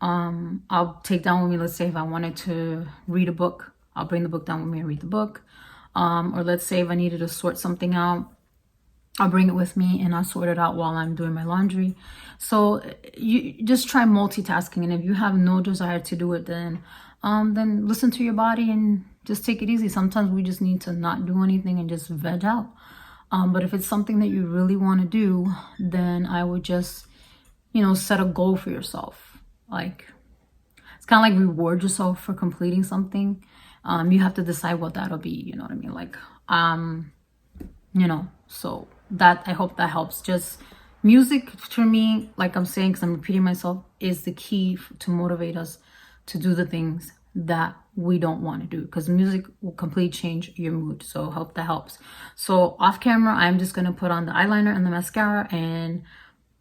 I'll take down with me, let's say if I wanted to read a book, I'll bring the book down with me and read the book. Or let's say if I needed to sort something out, I'll bring it with me and I'll sort it out while I'm doing my laundry. So you just try multitasking, and if you have no desire to do it, then listen to your body and just take it easy. Sometimes we just need to not do anything and just veg out. But if it's something that you really want to do, then I would just, you know, set a goal for yourself. Like, it's kind of like reward yourself for completing something. You have to decide what that'll be, you know what I mean? Like, you know, so that, I hope that helps. Just music, for me, like I'm saying, because I'm repeating myself, is the key to motivate us to do the things that we don't want to do, because music will completely change your mood. So hope that helps. So off camera, I'm just going to put on the eyeliner and the mascara, and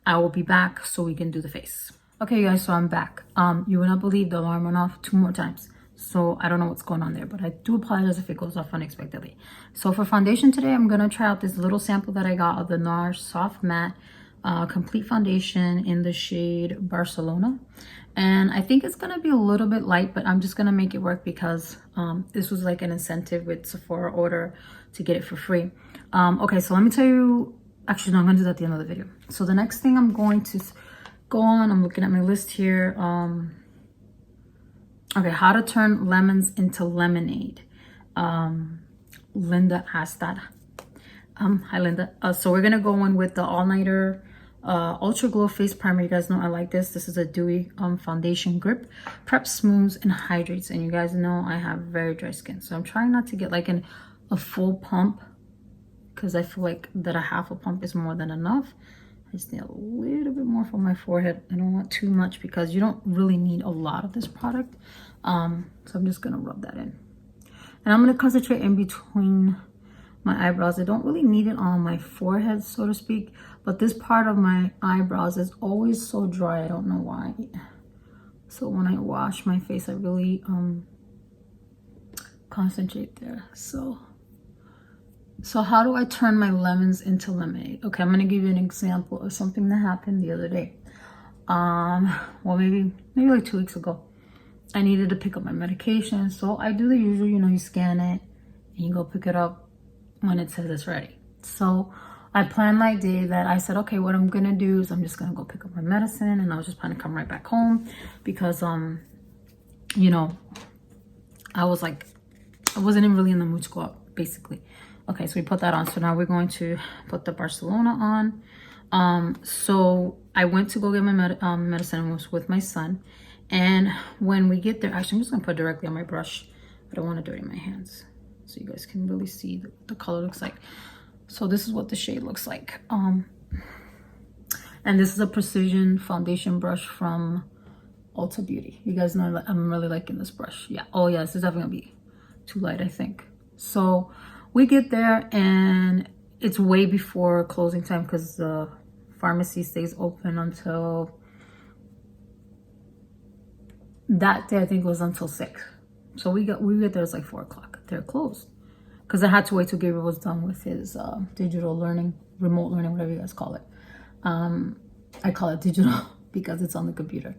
I will be back so we can do the face. Okay, guys, so I'm back. You will not believe the alarm went off 2 more times. So I don't know what's going on there, but I do apologize if it goes off unexpectedly. So for foundation today, I'm going to try out this little sample that I got of the Nars Soft Matte Complete Foundation in the shade Barcelona. And I think it's going to be a little bit light, but I'm just going to make it work because this was like an incentive with Sephora order to get it for free. Okay, so let me tell you, actually, no, I'm going to do that at the end of the video. So the next thing I'm going to go on, I'm looking at my list here. Okay, how to turn lemons into lemonade. Linda asked that. Hi, Linda. So we're going to go in with the All Nighter Ultra Glow Face Primer. You guys know I like this. This is a dewy foundation grip. Preps, smooths, and hydrates. And you guys know I have very dry skin. So I'm trying not to get like a full pump, because I feel like that a half a pump is more than enough. I just need a little bit more for my forehead. I don't want too much because you don't really need a lot of this product. So I'm just going to rub that in. And I'm going to concentrate in between my eyebrows. I don't really need it on my forehead, so to speak. But this part of my eyebrows is always so dry. I don't know why. So when I wash my face, I really concentrate there. So how do I turn my lemons into lemonade? Okay, I'm gonna give you an example of something that happened the other day. Well, maybe like 2 weeks ago. I needed to pick up my medication, so I do the usual, you know, you scan it and you go pick it up when it says it's ready. So I planned my day that I said, okay, what I'm gonna do is I'm just gonna go pick up my medicine, and I was just planning to come right back home because you know, I wasn't even really in the mood to go out, basically. Okay, so we put that on. So now we're going to put the Barcelona on. So I went to go get my medicine with my son. And when we get there, actually, I'm just going to put it directly on my brush. I don't want to dirty my hands. So you guys can really see what the color looks like. So this is what the shade looks like. And this is a precision foundation brush from Ulta Beauty. You guys know I'm really liking this brush. Yeah. Oh, yeah, this is definitely going to be too light, I think. So we get there and it's way before closing time because the pharmacy stays open until that day. I think it was until 6. So we get there, it's like 4 o'clock. They're closed because I had to wait till Gabriel was done with his digital learning, remote learning, whatever you guys call it. I call it digital because it's on the computer.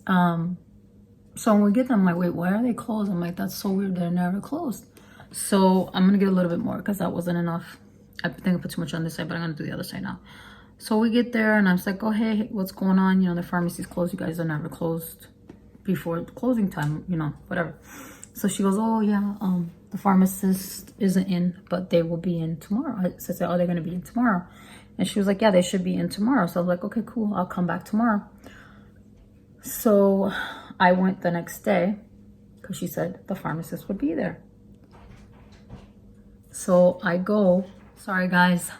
So when we get there, I'm like, wait, why are they closed? I'm like, that's so weird, they're never closed. So I'm gonna get a little bit more because that wasn't enough. I think I put too much on this side, but I'm gonna do the other side now. So we get there and I was like, oh, hey, what's going on? You know, the pharmacy's closed. You guys are never closed before closing time, you know, whatever. So she goes, oh yeah, the pharmacist isn't in, but they will be in tomorrow. So I said, oh, they're gonna be in tomorrow. And she was like, yeah, they should be in tomorrow. So I was like, okay, cool, I'll come back tomorrow. So I went the next day because she said the pharmacist would be there. So I go, sorry guys,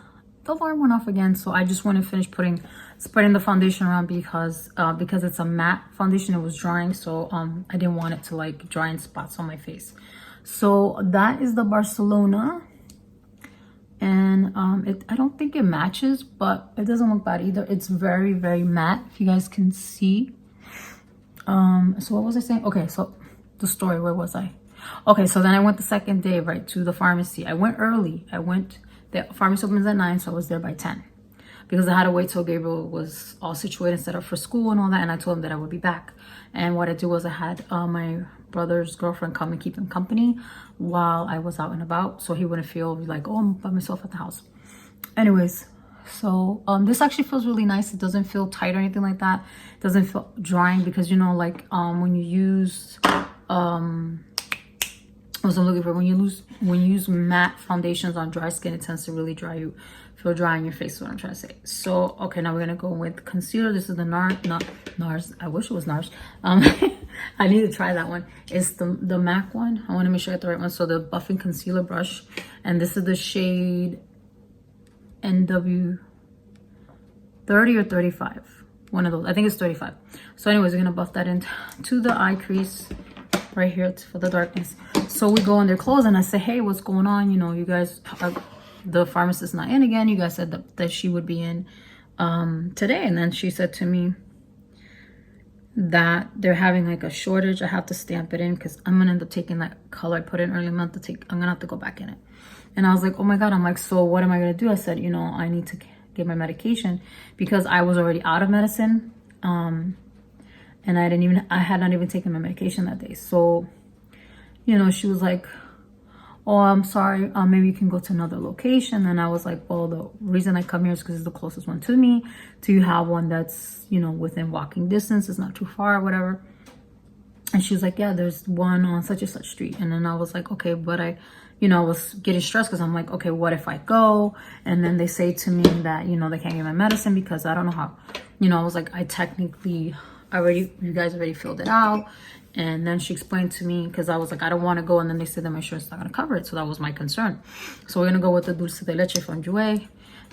the alarm went off again. So I just want to finish spreading the foundation around because it's a matte foundation, it was drying. So I didn't want it to like dry in spots on my face. So that is the Barcelona. And I don't think it matches, but it doesn't look bad either. It's very, very matte, if you guys can see. So what was I saying? Okay, so the story, where was I? Okay, so then I went the second day, right, to the pharmacy. I went early. The pharmacy opens at 9, so I was there by 10. Because I had to wait till Gabriel was all situated and set up for school and all that, and I told him that I would be back. And what I did was I had my brother's girlfriend come and keep him company while I was out and about, so he wouldn't feel like, oh, I'm by myself at the house. Anyways, so this actually feels really nice. It doesn't feel tight or anything like that. It doesn't feel drying because, you know, like when you use what I'm looking for, when you use matte foundations on dry skin, it tends to really feel dry in your face, is what I'm trying to say. So okay, now we're gonna go with concealer. This is the Nars. I wish it was Nars. I need to try that one. It's the MAC one. I want to make sure I get the right one. So the buffing concealer brush, and this is the shade NW 30 or 35, one of those. I think it's 35. So anyways, we're gonna buff that into the eye crease right here for the darkness. So we go in their clothes and I say, hey, what's going on? You know, you guys are, the pharmacist not in again. You guys said that she would be in today. And then she said to me that they're having like a shortage. I have to stamp it in because I'm gonna end up taking that color I put in early month I'm gonna have to go back in it. And I was like, oh my God. I'm like, so what am I gonna do? I said, you know, I need to get my medication because I was already out of medicine. And I had not even taken my medication that day. So, you know, she was like, oh, I'm sorry, maybe you can go to another location. And I was like, well, the reason I come here is because it's the closest one to me. Do you have one that's, you know, within walking distance? It's not too far or whatever. And she was like, yeah, there's one on such and such street. And then I was like, okay, but I you know, I was getting stressed because I'm like, okay, what if I go? And then they say to me that, you know, they can't give my medicine because I don't know how, you know, I was like, I technically already, you guys already filled it out. And then she explained to me, because I was like, I don't want to go. And then they said that my insurance is not going to cover it. So that was my concern. So we're going to go with the Dulce de Leche from JOUER.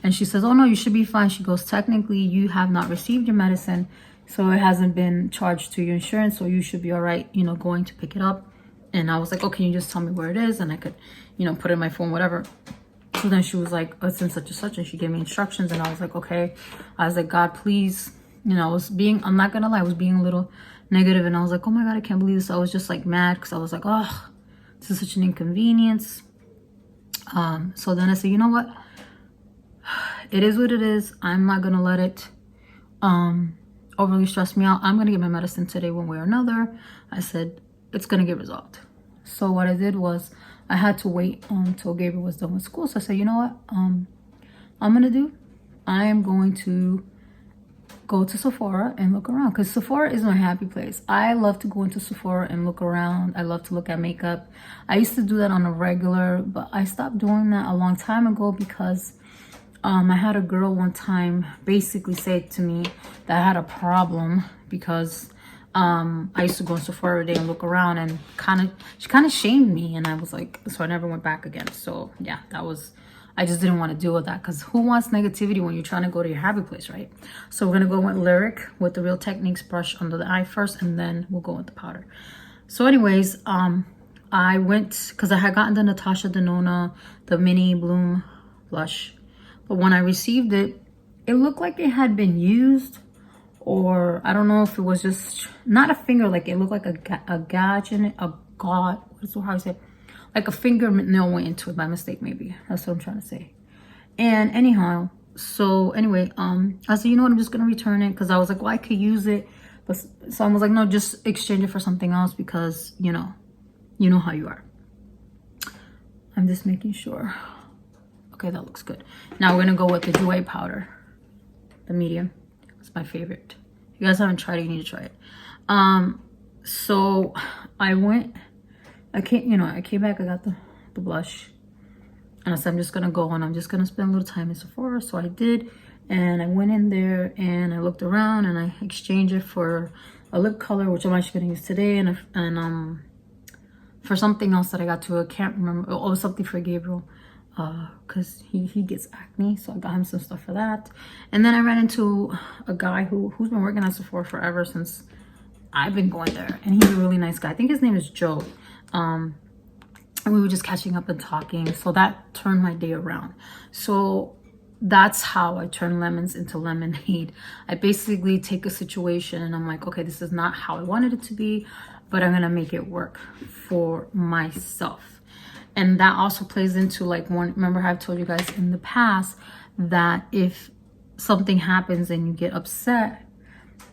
And she says, oh, no, you should be fine. She goes, technically, you have not received your medicine. So it hasn't been charged to your insurance. So you should be all right, you know, going to pick it up. And I was like, oh, can you just tell me where it is? And I could, you know, put it in my phone, whatever. So then she was like, oh, it's in such and such. And she gave me instructions. And I was like, okay. I was like, God, please. You know, I was being, I'm not going to lie, I was being a little negative. And I was like, oh my God, I can't believe this. I was just like mad because I was like, oh, this is such an inconvenience. So then I said, you know what? It is what it is. I'm not going to let it overly stress me out. I'm going to get my medicine today one way or another. I said, it's going to get resolved. So what I did was I had to wait until Gabriel was done with school. So I said, you know what? I'm going to do? I am going to go to Sephora and look around, because Sephora is my happy place. I love to go into Sephora and look around. I love to look at makeup. I used to do that on a regular, but I stopped doing that a long time ago because I had a girl one time basically say to me that I had a problem because I used to go in Sephora every day and look around, and she kind of shamed me, and I was like, so I never went back again. So yeah, I just didn't want to deal with that, because who wants negativity when you're trying to go to your happy place, right? So we're going to go with Lyric with the Real Techniques brush under the eye first, and then we'll go with the powder. So anyways, I went, because I had gotten the Natasha Denona, the Mini Bloom blush. But when I received it, it looked like it had been used, or I don't know if it was just, not a finger, like it looked like a gouge in it, how you say it? Like a fingernail went into it by mistake, maybe. That's what I'm trying to say. And anyhow, so anyway, I said, you know what, I'm just gonna return it, because I was like, well, I could use it. But so I was like, no, just exchange it for something else, because you know how you are. I'm just making sure. Okay, that looks good. Now we're gonna go with the JOUER powder, the medium. It's my favorite. If you guys haven't tried it, you need to try it. So I came back, I got the blush, and I said, I'm just gonna go and I'm just gonna spend a little time in Sephora. So I did, and I went in there and I looked around and I exchanged it for a lip color, which I'm actually gonna use today, and for something else that I got to, I can't remember. Oh, something for Gabriel, because he gets acne, so I got him some stuff for that. And then I ran into a guy who's been working at Sephora forever, since I've been going there, and he's a really nice guy. I think his name is Joe. And we were just catching up and talking, so that turned my day around. So that's how I turn lemons into lemonade. I basically take a situation and I'm like, okay, this is not how I wanted it to be, but I'm gonna make it work for myself. And that also plays into, like, remember I've told you guys in the past that if something happens and you get upset,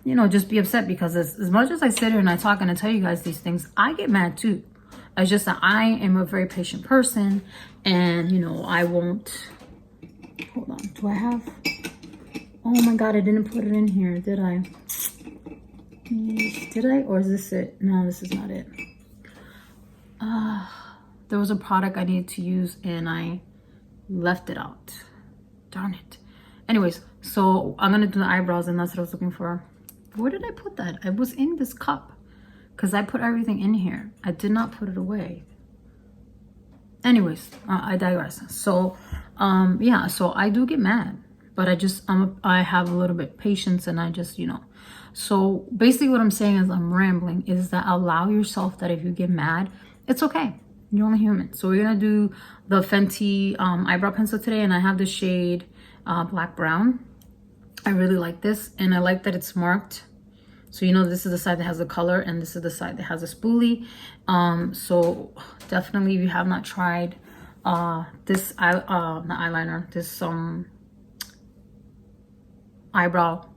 you know, just be upset, because as much as I sit here and I talk and I tell you guys these things, I get mad too. It's just that I am a very patient person, and you know, I won't, hold on, do I have, oh my God, I didn't put it in here, did I? Did I, or is this it? No, this is not it. There was a product I needed to use and I left it out, darn it. Anyways, so I'm gonna do the eyebrows, and that's what I was looking for. Where did I put that? It was in this cup, because I put everything in here. I did not put it away. Anyways, I digress. So yeah, so I do get mad, but I have a little bit of patience, and I just, you know. So basically what I'm saying is, I'm rambling, is that allow yourself that if you get mad, it's okay. You're only human. So we're gonna do the Fenty eyebrow pencil today, and I have the shade Black Brown. I really like this, and I like that it's marked. So you know, this is the side that has the color, and this is the side that has a spoolie. So definitely, if you have not tried this not eyeliner, this eyebrow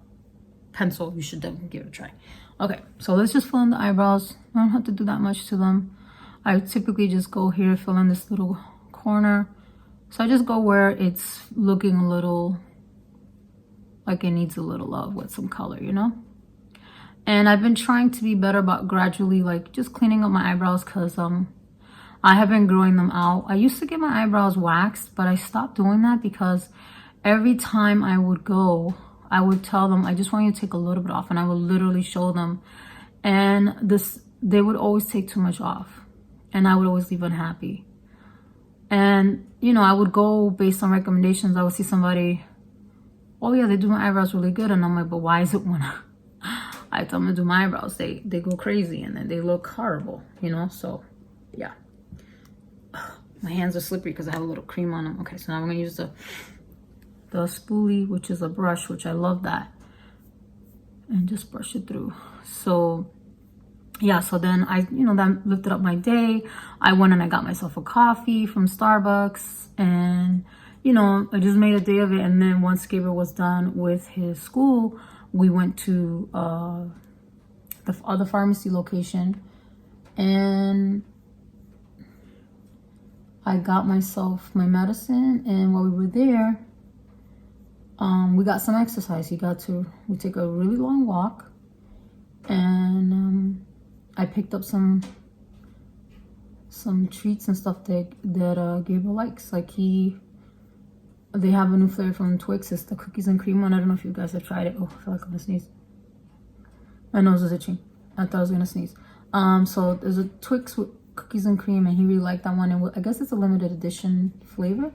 pencil, you should definitely give it a try. Okay, so let's just fill in the eyebrows. I don't have to do that much to them. I typically just go here, fill in this little corner. So I just go where it's looking a little like it needs a little love with some color, you know? And I've been trying to be better about gradually, like, just cleaning up my eyebrows, because I'm I have been growing them out. I used to get my eyebrows waxed, but I stopped doing that because every time I would go, I would tell them, I just want you to take a little bit off, and I would literally show them, and they would always take too much off, and I would always leave unhappy. And you know, I would go based on recommendations. I would see somebody, oh yeah, they do my eyebrows really good, and I'm like, but why is it when I tell them to do my eyebrows, they go crazy and then they look horrible, you know? So yeah, my hands are slippery because I have a little cream on them. Okay, so now I'm gonna use the spoolie, which is a brush, which I love that, and just brush it through. So yeah, so then I, you know, that lifted up my day. I went and I got myself a coffee from Starbucks, and you know, I just made a day of it. And then once Gabriel was done with his school, we went to the other pharmacy location, and I got myself my medicine. And while we were there, we got some exercise. We take a really long walk, and I picked up some treats and stuff that Gabriel likes. Like they have a new flavor from Twix. It's the cookies and cream one. I don't know if you guys have tried it. Oh, I feel like I'm gonna sneeze. My nose is itching. I thought I was gonna sneeze. So there's a Twix with cookies and cream, and he really liked that one. And I guess it's a limited edition flavor,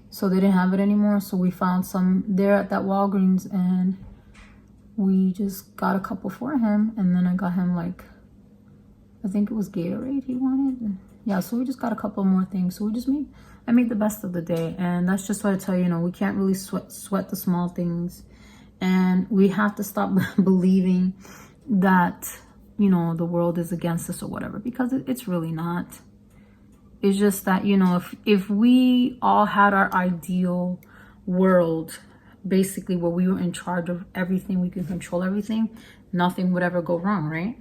so they didn't have it anymore. So we found some there at that Walgreens, and we just got a couple for him. And then I got him, like, I think it was Gatorade he wanted. Yeah, so we just got a couple more things. So I made the best of the day. And that's just what I tell you, you know, we can't really sweat the small things. And we have to stop believing that, you know, the world is against us or whatever, because it's really not. It's just that, you know, if we all had our ideal world, basically where we were in charge of everything, we can control everything, nothing would ever go wrong, right?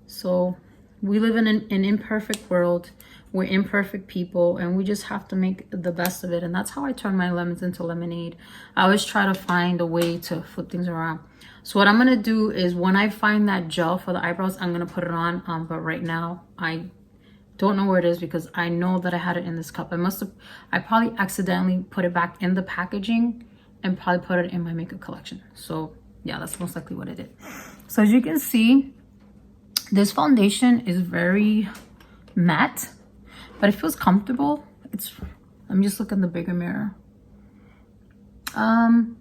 So we live in an imperfect world. We're imperfect people, and we just have to make the best of it. And that's how I turn my lemons into lemonade. I always try to find a way to flip things around. So what I'm gonna do is, when I find that gel for the eyebrows, I'm gonna put it on. But right now I don't know where it is, because I know that I had it in this cup. I probably accidentally put it back in the packaging and probably put it in my makeup collection. So yeah, that's most likely what I did. So as you can see, this foundation is very matte, but it feels comfortable. I'm just looking in the bigger mirror. I'm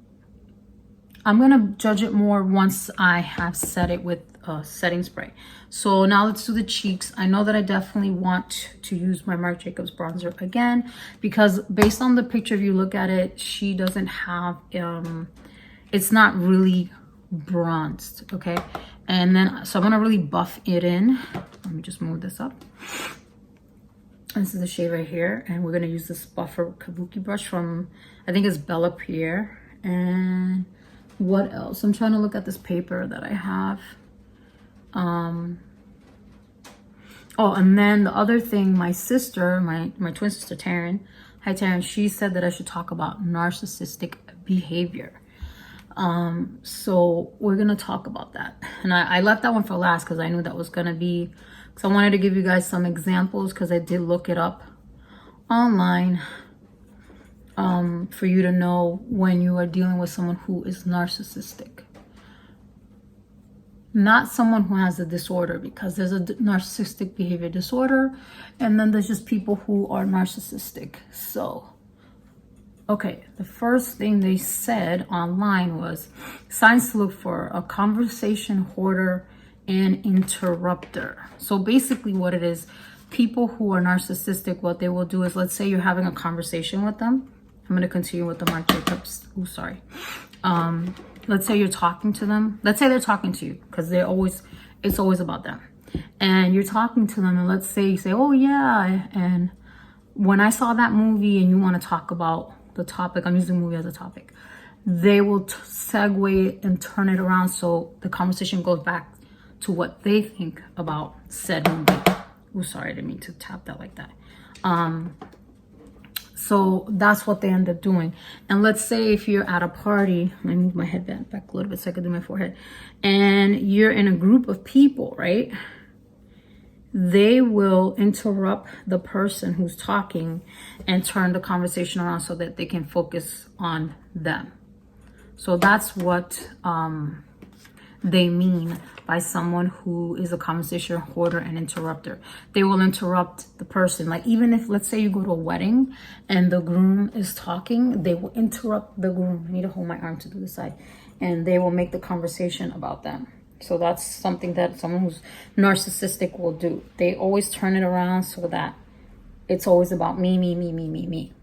gonna judge it more once I have set it with setting spray. So now let's do the cheeks. I know that I definitely want to use my Marc Jacobs bronzer again, because based on the picture, if you look at it, she doesn't have, it's not really bronzed, okay? And then, so I'm gonna really buff it in. Let me just move this up. This is the shade right here, and we're gonna use this buffer kabuki brush from, I think it's Bella Pierre. And what else? I'm trying to look at this paper that I have. Oh, and then the other thing, my sister, my twin sister Taryn, hi Taryn, she said that I should talk about narcissistic behavior. So we're gonna talk about that, and I left that one for last because I knew that was gonna be, because I wanted to give you guys some examples, because I did look it up online, for you to know when you are dealing with someone who is narcissistic. Not someone who has a disorder, because there's a narcissistic behavior disorder, and then there's just people who are narcissistic. So okay, the first thing they said online was signs to look for: a conversation hoarder and interrupter. So basically what it is, people who are narcissistic, what they will do is, let's say you're having a conversation with them. I'm going to continue with the Marc Jacobs. Oh, sorry. Let's say you're talking to them. Let's say they're talking to you, because it's always about them. And you're talking to them, and let's say you say, oh yeah, and when I saw that movie, and you want to talk about the topic, I'm using movie as a topic, they will segue and turn it around so the conversation goes back to what they think about said movie. Oh, sorry, I didn't mean to tap that like that. So that's what they end up doing. And let's say if you're at a party, let me move my headband back a little bit so I can do my forehead, and you're in a group of people, right? they will interrupt the person who's talking and turn the conversation around so that they can focus on them. So that's what they mean by someone who is a conversation hoarder and interrupter. They will interrupt the person. Like, even if, let's say you go to a wedding and the groom is talking, they will interrupt the groom. I need to hold my arm to the side. And they will make the conversation about them. So that's something that someone who's narcissistic will do. They always turn it around so that it's always about me, me, me, me, me, me.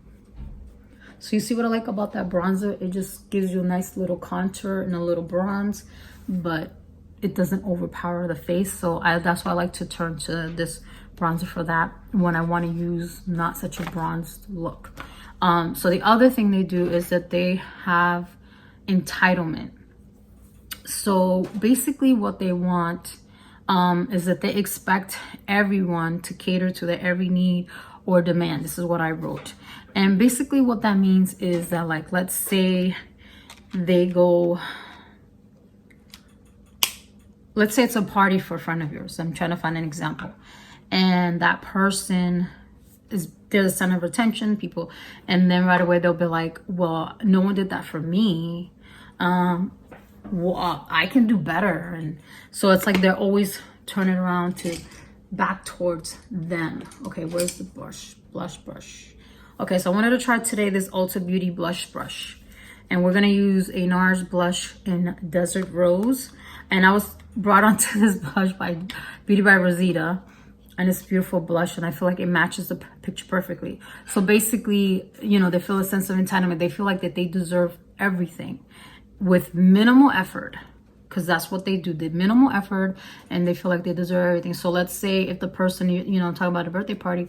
So you see what I like about that bronzer? It just gives you a nice little contour and a little bronze, but it doesn't overpower the face. So that's why I like to turn to this bronzer for that when I want to use not such a bronzed look. So the other thing they do is that they have entitlement. So basically what they want is that they expect everyone to cater to their every need or demand. This is what I wrote. And basically what that means is that, like, let's say they go, let's say it's a party for a friend of yours. I'm trying to find an example. And that person is, they're the center of attention, people. And then right away they'll be like, well, no one did that for me. Well, I can do better. And so it's like they're always turning around to back towards them. Okay, where's the blush brush? Okay, so I wanted to try today this Ulta Beauty blush brush. And we're gonna use a Nars blush in Desert Rose. And I was brought onto this blush by Beauty by Rosita. And it's beautiful blush, and I feel like it matches the picture perfectly. So basically, you know, they feel a sense of entitlement. They feel like that they deserve everything with minimal effort, because that's what they do. They minimal effort, and they feel like they deserve everything. So let's say if the person, you know, I'm talking about a birthday party,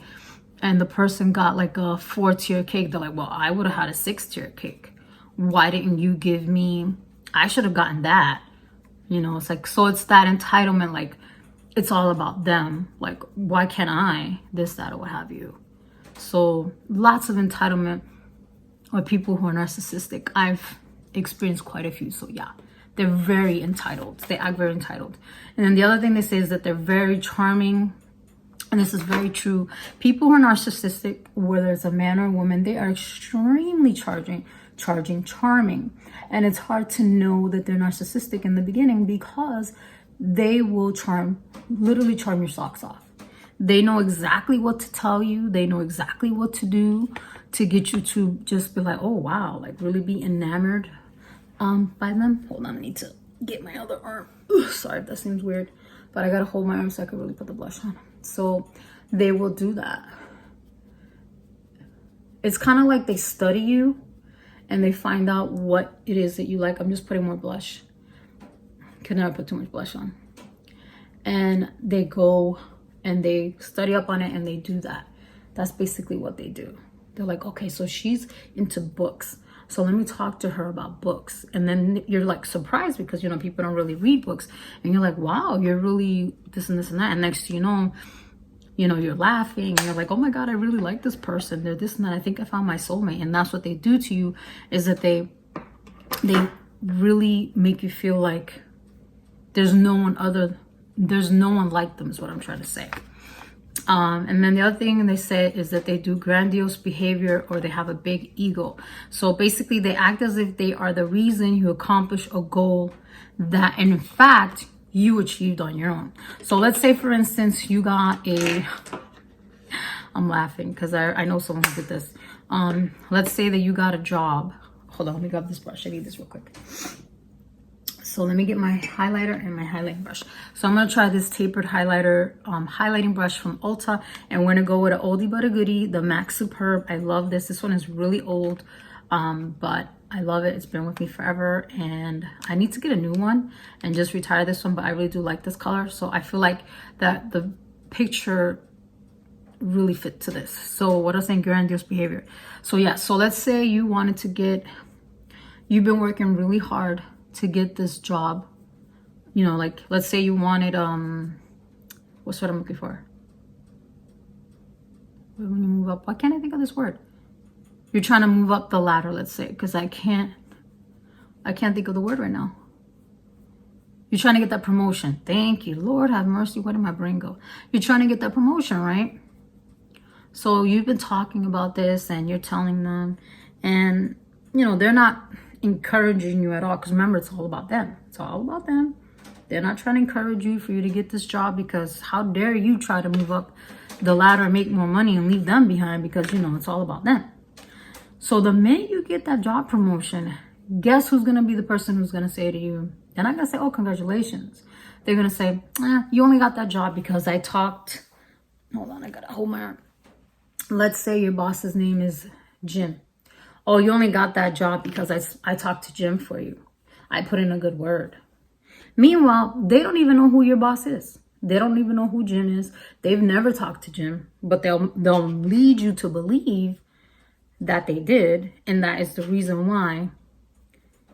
and the person got like a 4-tier cake, they're like, well, I would have had a 6-tier cake. Why didn't you give me? I should have gotten that. You know, it's like, so it's that entitlement, like it's all about them. Like, why can't I? This, that, or what have you. So lots of entitlement or people who are narcissistic. I've experienced quite a few. So yeah, they're very entitled. They act very entitled. And then the other thing they say is that they're very charming. And this is very true. People who are narcissistic, whether it's a man or a woman, they are extremely charming. And it's hard to know that they're narcissistic in the beginning because they will literally charm your socks off. They know exactly what to tell you. They know exactly what to do to get you to just be like, oh wow, like really be enamored by them. Hold on, I need to get my other arm. Ugh, sorry if that seems weird, but I gotta hold my arm so I can really put the blush on. So they will do that. It's kind of like they study you and they find out what it is that you like. I'm just putting more blush. Can never put too much blush on. And they go and they study up on it and they do that. That's basically what they do. They're like, okay, so she's into books, so let me talk to her about books. And then you're like surprised because, you know, people don't really read books. And you're like, wow, you're really this and this and that. And next thing you know, you're laughing and you're like, oh my God, I really like this person. They're this and that. I think I found my soulmate. And that's what they do to you, is that they really make you feel like there's no one like them, is what I'm trying to say. And then the other thing they say is that they do grandiose behavior, or they have a big ego. So basically they act as if they are the reason you accomplish a goal that in fact you achieved on your own. So let's say, for instance, you got I'm laughing because I know someone who did this. Let's say that you got a job. Hold on, let me grab this brush. I need this real quick. So let me get my highlighter and my highlighting brush. So I'm gonna try this tapered highlighter highlighting brush from Ulta, and we're gonna go with an oldie but a goodie, the MAC Superb. I love this. This one is really old, but I love it. It's been with me forever, and I need to get a new one and just retire this one, but I really do like this color. So I feel like that the picture really fit to this. So what I was saying, grandiose behavior. So yeah, so let's say you wanted to you've been working really hard to get this job, you know, like let's say you wanted what's what I'm looking for, when you move up, why can't I think of this word? You're trying to move up the ladder, let's say, because I can't think of the word right now. You're trying to get that promotion. Thank you. Lord have mercy. Where did my brain go? You're trying to get that promotion, right? So you've been talking about this and you're telling them, and you know, they're not encouraging you at all, because remember, it's all about them. It's all about them. They're not trying to encourage you for you to get this job, because how dare you try to move up the ladder and make more money and leave them behind, because you know it's all about them. So the minute you get that job promotion, guess who's going to be the person who's going to say to you, they're not going to say, oh, congratulations. They're going to say, you only got that job because I talked. Hold on, I got to hold my arm. Let's say your boss's name is Jim. Oh, you only got that job because I talked to Jim for you. I put in a good word. Meanwhile, they don't even know who your boss is. They don't even know who Jim is. They've never talked to Jim, but they'll lead you to believe that they did, and that is the reason why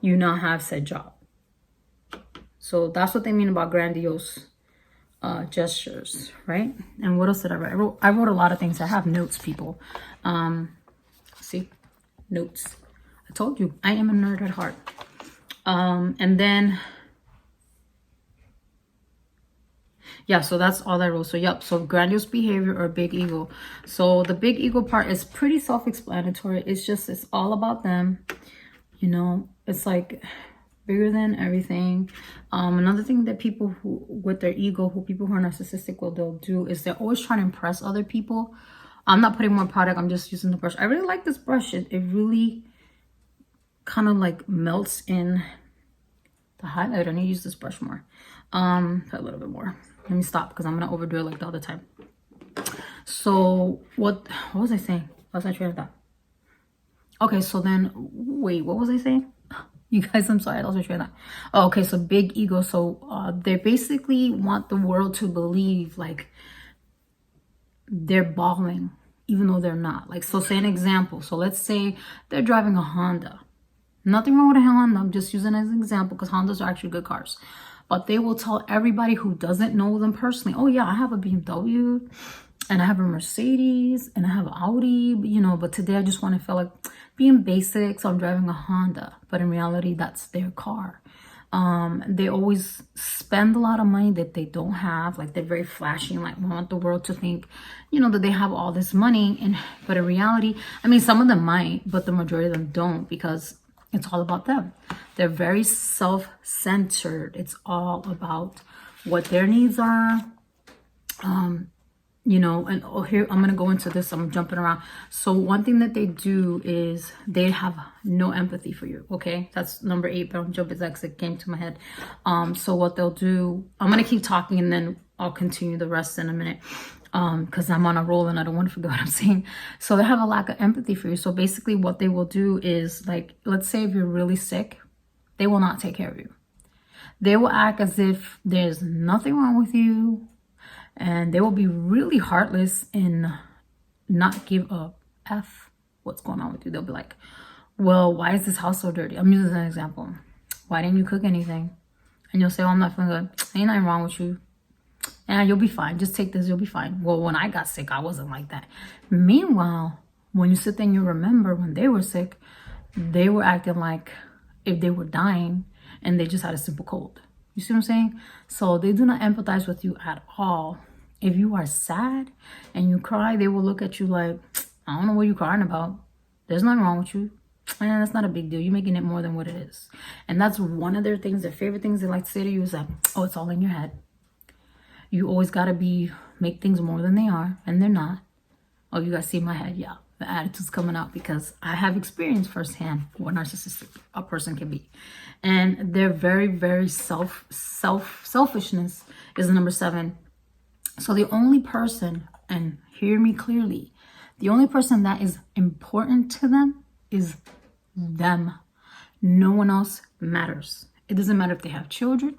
you now have said job. So that's what they mean about grandiose gestures, right? And what else did I write? I wrote a lot of things. I have notes, people. See, notes. I told you, I am a nerd at heart. And then, yeah, so that's all I wrote. So, yep, so grandiose behavior or big ego. So the big ego part is pretty self-explanatory. It's all about them. You know, it's like bigger than everything. Another thing that people who, with their ego, people who are narcissistic, what they'll do is they're always trying to impress other people. I'm not putting more product. I'm just using the brush. I really like this brush. It really kind of like melts in the highlight. I need to use this brush more. A little bit more. Let me stop because I'm going to overdo it like the other time. So what was I saying? What was I trying to thought? Okay, so then, wait, what was I saying? You guys, I'm sorry, I lost my train of thought. Oh, okay, so big ego. So they basically want the world to believe like they're balling, even though they're not. Like, so say an example. So let's say they're driving a Honda. Nothing wrong with a Honda. I'm just using it as an example because Hondas are actually good cars. But they will tell everybody who doesn't know them personally, oh yeah, I have a BMW and I have a Mercedes and I have an Audi, you know, but today I just want to feel like being basic, so I'm driving a Honda. But in reality, that's their car. They always spend a lot of money that they don't have. Like, they're very flashy and like want the world to think, you know, that they have all this money. But in reality, I mean, some of them might, but the majority of them don't, because it's all about them. They're very self-centered. It's all about what their needs are. You know, and here, I'm going to go into this. I'm jumping around. So one thing that they do is they have no empathy for you. Okay. That's number 8, but I'm jumping because it came to my head. So what they'll do, I'm going to keep talking and then I'll continue the rest in a minute. Because I'm on a roll and I don't want to forget what I'm saying. So they have a lack of empathy for you. So basically what they will do is, like, let's say if you're really sick, they will not take care of you. They will act as if there's nothing wrong with you. And they will be really heartless and not give a F what's going on with you. They'll be like, well, why is this house so dirty? I'm using an example. Why didn't you cook anything? And you'll say, oh, I'm not feeling good. Ain't nothing wrong with you. And you'll be fine. Just take this. You'll be fine. Well, when I got sick, I wasn't like that. Meanwhile, when you sit there and you remember when they were sick, they were acting like if they were dying and they just had a simple cold. You see what I'm saying? So they do not empathize with you at all. If you are sad and you cry, they will look at you like, I don't know what you're crying about. There's nothing wrong with you. And that's not a big deal. You're making it more than what it is. And that's one of their things, their favorite things they like to say to you is that, oh, it's all in your head. You always got to make things more than they are. And they're not. Oh, you guys see my head? Yeah. The attitude's coming out because I have experienced firsthand what narcissistic a person can be. And they're very, very selfishness is the number 7. So the only person, and hear me clearly, the only person that is important to them is them. No one else matters. It doesn't matter if they have children.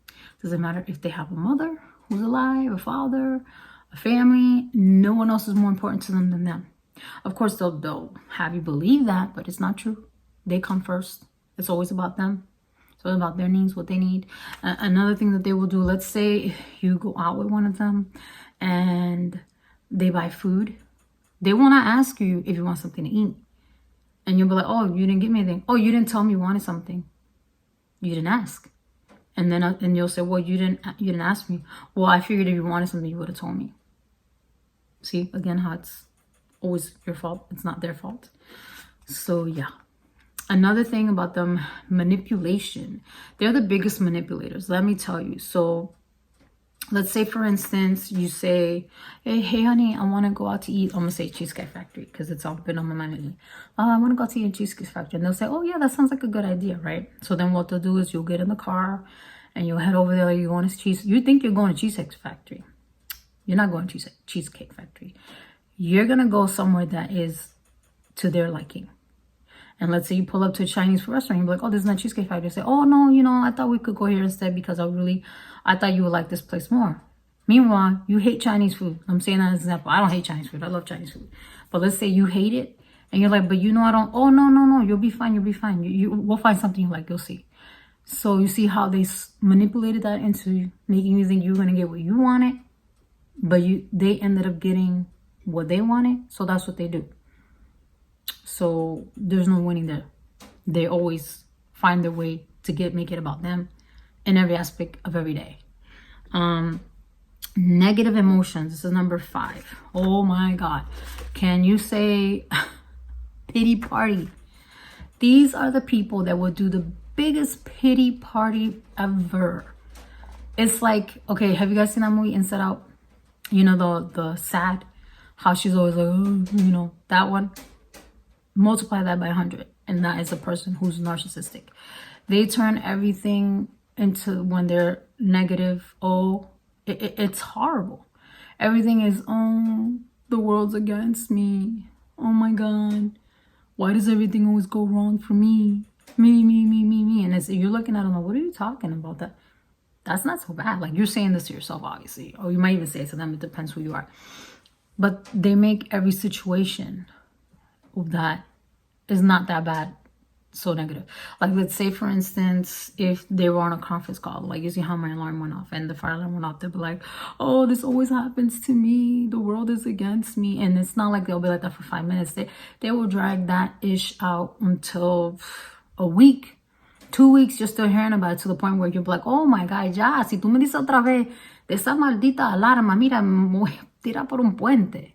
It doesn't matter if they have a mother who's alive, a father, a family. No one else is more important to them than them. Of course, they'll have you believe that, but it's not true. They come first. It's always about them. It's always about their needs, what they need. Another thing that they will do, let's say you go out with one of them and they buy food. They will not ask you if you want something to eat. And you'll be like, oh, you didn't give me anything. Oh, you didn't tell me you wanted something. You didn't ask. And then and you'll say, well, you didn't ask me. Well, I figured if you wanted something, you would have told me. See, again, how it's always your fault. It's not their fault. So yeah. Another thing about them, manipulation. They're the biggest manipulators, let me tell you. So let's say, for instance, you say, hey honey, I want to go out to eat. I'm going to say Cheesecake Factory because it's all been on my mind lately. I want to go to eat Cheesecake Factory. And they'll say, oh yeah, that sounds like a good idea, right? So then what they'll do is you'll get in the car and you'll head over there. You want to you think you're going to Cheesecake Factory. You're not going to Cheesecake Factory. You're going to go somewhere that is to their liking. And let's say you pull up to a Chinese restaurant, you're like, oh, this is not Cheesecake Factory. You say, oh, no, you know, I thought we could go here instead because I thought you would like this place more. Meanwhile, you hate Chinese food. I'm saying that as an example. I don't hate Chinese food. I love Chinese food. But let's say you hate it and you're like, but you know, I don't. Oh, no. You'll be fine. You'll be fine. We'll find something you like. You'll see. So you see how they manipulated that into making you think you're going to get what you wanted. But they ended up getting what they wanted. So that's what they do. So there's no winning there. They always find their way to make it about them in every aspect of every day. Negative emotions. This is number 5. Oh my God. Can you say pity party? These are the people that will do the biggest pity party ever. It's like, okay, have you guys seen that movie Inside Out? You know, the sad, how she's always like, oh, you know, that one. Multiply that by 100, and that is a person who's narcissistic. They turn everything into, when they're negative, oh, it's horrible. Everything is, oh, the world's against me. Oh my God, why does everything always go wrong for me? Me. And you're looking at them like, what are you talking about? That's not so bad. Like, you're saying this to yourself, obviously, or you might even say it to them. It depends who you are. But they make every situation that is not that bad so negative. Like, let's say, for instance, if they were on a conference call, like, you see how my alarm went off and the fire alarm went off, they'll be like, oh, this always happens to me, the world is against me. And it's not like they'll be like that for 5 minutes. They will drag that ish out until a week, 2 weeks. You're still hearing about it, to the point where you'll be like, oh my God, ya, si tú me dices otra vez de esa maldita alarma, mira, me voy a tirar por un puente.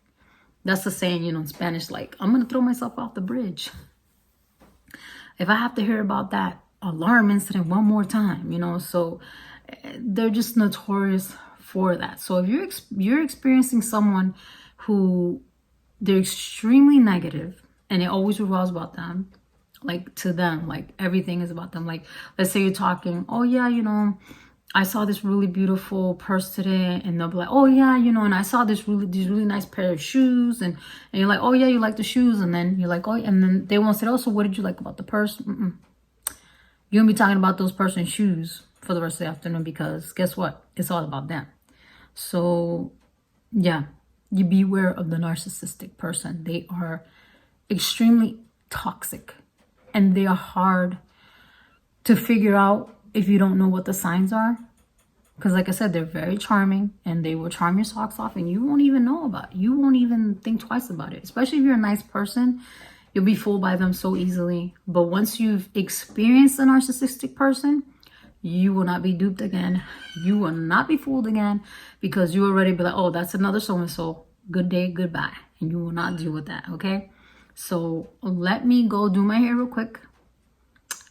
That's the saying, you know, in Spanish, like, I'm going to throw myself off the bridge if I have to hear about that alarm incident one more time, you know. So they're just notorious for that. So if you're experiencing someone who they're extremely negative and it always revolves about them, like, to them, like, everything is about them. Like, let's say you're talking, oh yeah, you know, I saw this really beautiful purse today, and they'll be like, oh yeah, you know, and I saw these really nice pair of shoes, and you're like, oh yeah, you like the shoes, and then you're like, oh, and then they won't say, oh, so what did you like about the purse? You won't be talking about those purse and shoes for the rest of the afternoon, because guess what? It's all about them. So yeah, you beware of the narcissistic person. They are extremely toxic, and they are hard to figure out if you don't know what the signs are. Because like I said, they're very charming, and they will charm your socks off, and you won't even know about it. You won't even think twice about it. Especially if you're a nice person, you'll be fooled by them so easily. But once you've experienced a narcissistic person, you will not be duped again. You will not be fooled again, because you already be like, oh, that's another so-and-so. Good day, goodbye. And you will not deal with that, okay? So let me go do my hair real quick,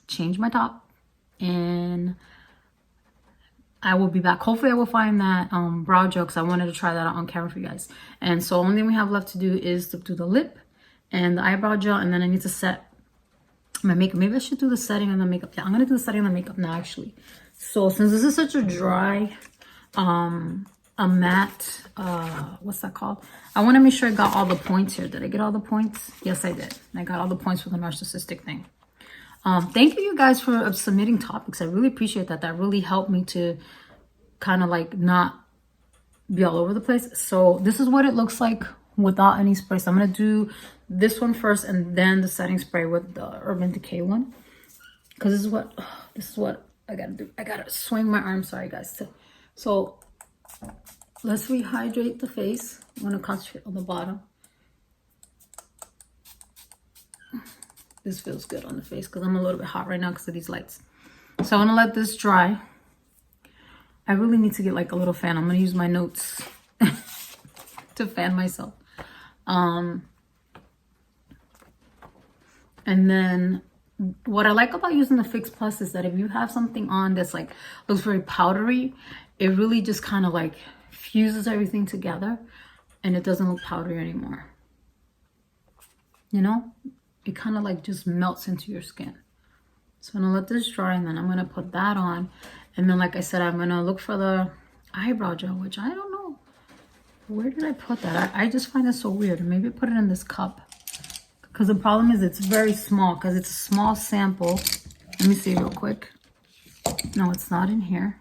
change my top, and I will be back. Hopefully I will find that brow gel, because I wanted to try that out on camera for you guys. And so only thing we have left to do is to do the lip and the eyebrow gel, and then I need to set my makeup. Maybe I should do the setting and the makeup. Yeah, I'm gonna do the setting and the makeup now, actually. So since this is such a dry a matte, what's that called? I want to make sure I got all the points here. Did I get all the points? Yes, I did. I got all the points for the narcissistic thing. Thank you guys for submitting topics. I really appreciate that. That really helped me to kind of like not be all over the place. So this is what it looks like without any spray. So I'm going to do this one first, and then the setting spray with the Urban Decay one. Because this is what I got to do. I got to swing my arm. Sorry, guys. So let's rehydrate the face. I'm going to concentrate on the bottom. This feels good on the face because I'm a little bit hot right now because of these lights. So I'm going to let this dry. I really need to get like a little fan. I'm gonna use my notes to fan myself. And then what I like about using the Fix Plus is that if you have something on that's like looks very powdery, it really just kind of like fuses everything together and it doesn't look powdery anymore. You know, it kind of like just melts into your skin. So I'm gonna let this dry and then I'm gonna put that on. And then like I said, I'm gonna look for the eyebrow gel, which I don't know. Where did I put that? I just find it so weird. Maybe put it in this cup. Because the problem is it's very small because it's a small sample. Let me see real quick. No, it's not in here.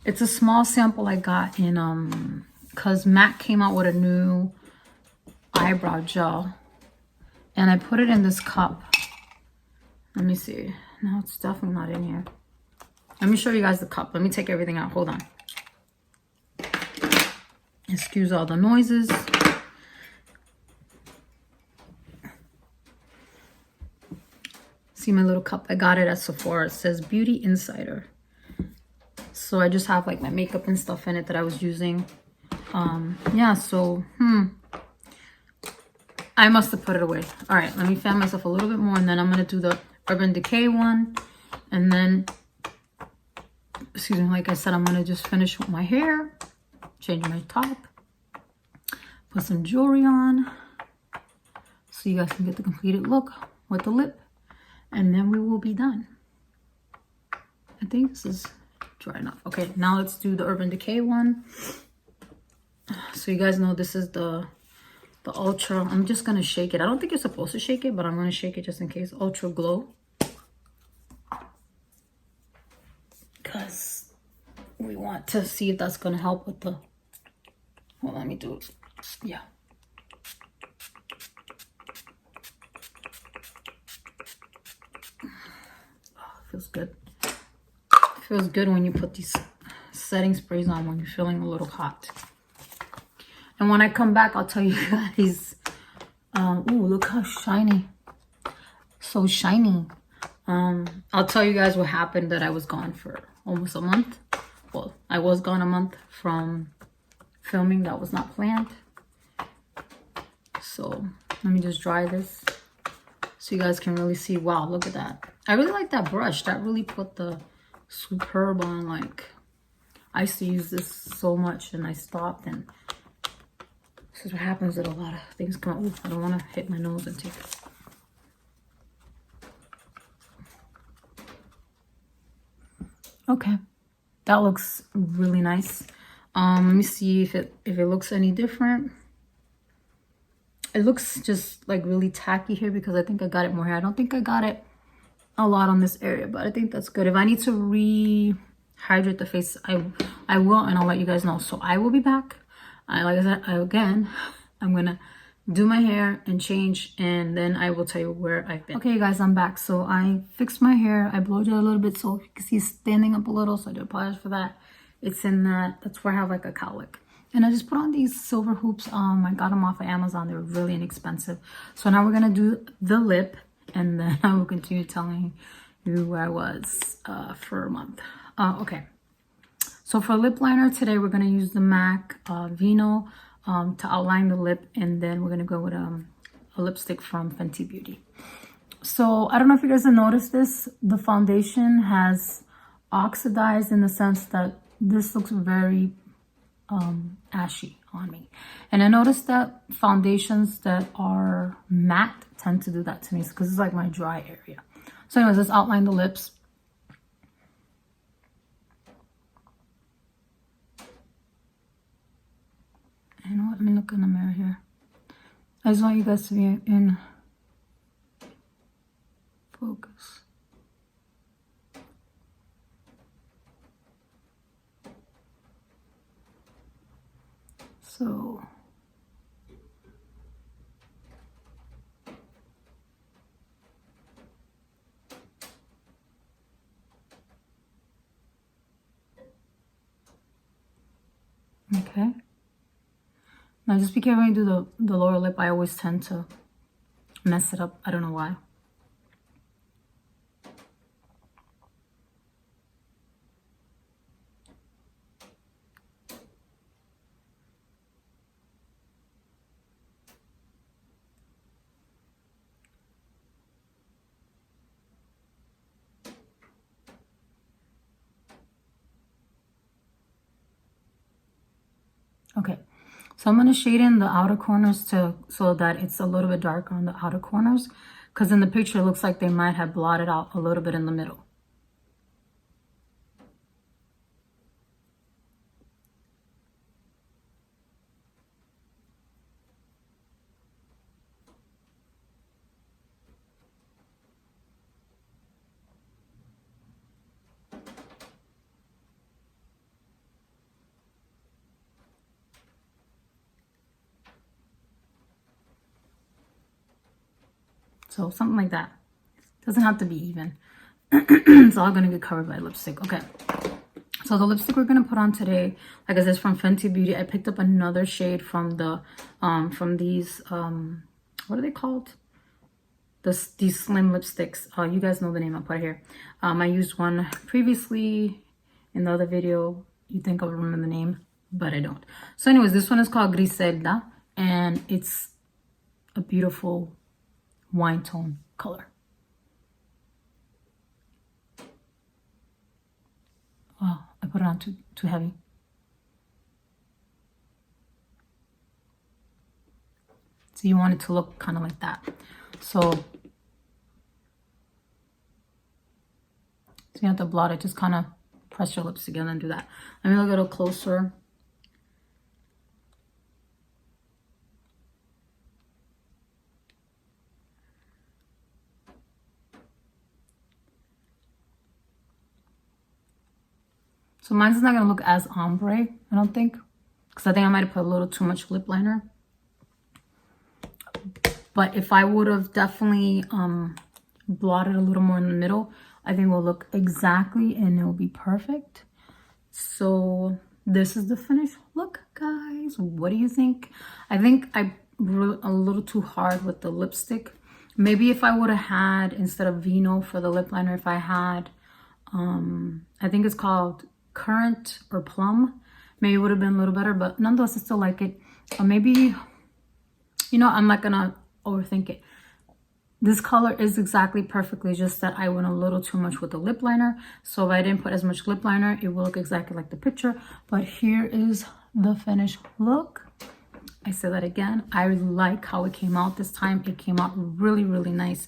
It's a small sample I got in, because MAC came out with a new eyebrow gel. And I put it in this cup. Let me see. No, it's definitely not in here. Let me show you guys the cup. Let me take everything out. Hold on. Excuse all the noises. See my little cup? I got it at Sephora. It says Beauty Insider. So I just have like my makeup and stuff in it that I was using. Yeah, so, I must have put it away. All right, let me fan myself a little bit more and then I'm going to do the Urban Decay one. And then, excuse me, like I said, I'm going to just finish with my hair. Change my top. Put some jewelry on. So you guys can get the completed look with the lip. And then we will be done. I think this is dry enough. Okay, now let's do the Urban Decay one. So you guys know this is the Ultra. I'm just going to shake it. I don't think you're supposed to shake it, but I'm going to shake it just in case. Ultra Glow. Because we want to see if that's going to help with the... Well, let me do it. Yeah. Feels good. Feels good when you put these setting sprays on when you're feeling a little hot. And when I come back, I'll tell you guys. Ooh, look how shiny. So shiny. I'll tell you guys what happened that I was gone for almost a month. Well, I was gone a month from filming. That was not planned. So let me just dry this so you guys can really see. Wow, look at that. I really like that brush. That really put the Superb on. Like, I used to use this so much and I stopped, and this is what happens that a lot of things come out. Ooh, I don't want to hit my nose and take it. Okay, that looks really nice. Let me see if it looks any different. It looks just like really tacky here because I think I got it more here. I don't think I got it a lot on this area, but I think that's good. If I need to rehydrate the face, I will, and I'll let you guys know. So I will be back. Like I said, I'm gonna do my hair and change, and then I will tell you where I've been. Okay, you guys, I'm back. So I fixed my hair. I blowed it a little bit so you can see it's standing up a little. So I do apologize for that. It's in that's where I have like a cowlick. And I just put on these silver hoops. I got them off of Amazon. They were really inexpensive. So now we're gonna do the lip, and then I will continue telling you where I was for a month. Okay. So for lip liner today, we're gonna use the MAC Vino to outline the lip, and then we're gonna go with a lipstick from Fenty Beauty. So I don't know if you guys have noticed this. The foundation has oxidized in the sense that this looks very ashy on me. And I noticed that foundations that are matte tend to do that to me because it's like my dry area. So anyways, let's outline the lips. You know what? Let me look in the mirror here. I just want you guys to be in focus. So okay. Now just be careful when you do the lower lip. I always tend to mess it up. I don't know why. Okay, so I'm going to shade in the outer corners so that it's a little bit darker on the outer corners, because in the picture it looks like they might have blotted out a little bit in the middle. So something like that. Doesn't have to be even. It's all going to get covered by lipstick. Okay. So the lipstick we're going to put on today, like I said, is from Fenty Beauty. I picked up another shade from the, from these, what are they called? These slim lipsticks. You guys know the name. I'll put it here. I used one previously in the other video. You think I'll remember the name, but I don't. So anyways, this one is called Griselda, and it's a beautiful wine tone color. Wow, I put it on too heavy. So you want it to look kind of like that. So you have to blot it. Just kind of press your lips together and do that. Let me look a little closer. So mine's not going to look as ombre, I don't think. Because I think I might have put a little too much lip liner. But if I would have definitely blotted a little more in the middle, I think it will look exactly and it will be perfect. So this is the finished look, guys. What do you think? I think I wrote a little too hard with the lipstick. Maybe if I would have had, instead of Vino for the lip liner, if I had, I think it's called Currant or Plum, maybe it would have been a little better, but nonetheless, I still like it. Or maybe, you know, I'm not gonna overthink it. This color is exactly perfectly, just that I went a little too much with the lip liner. So if I didn't put as much lip liner, it will look exactly like the picture. But here is the finished look. I say that again. I like how it came out this time. It came out really, really nice.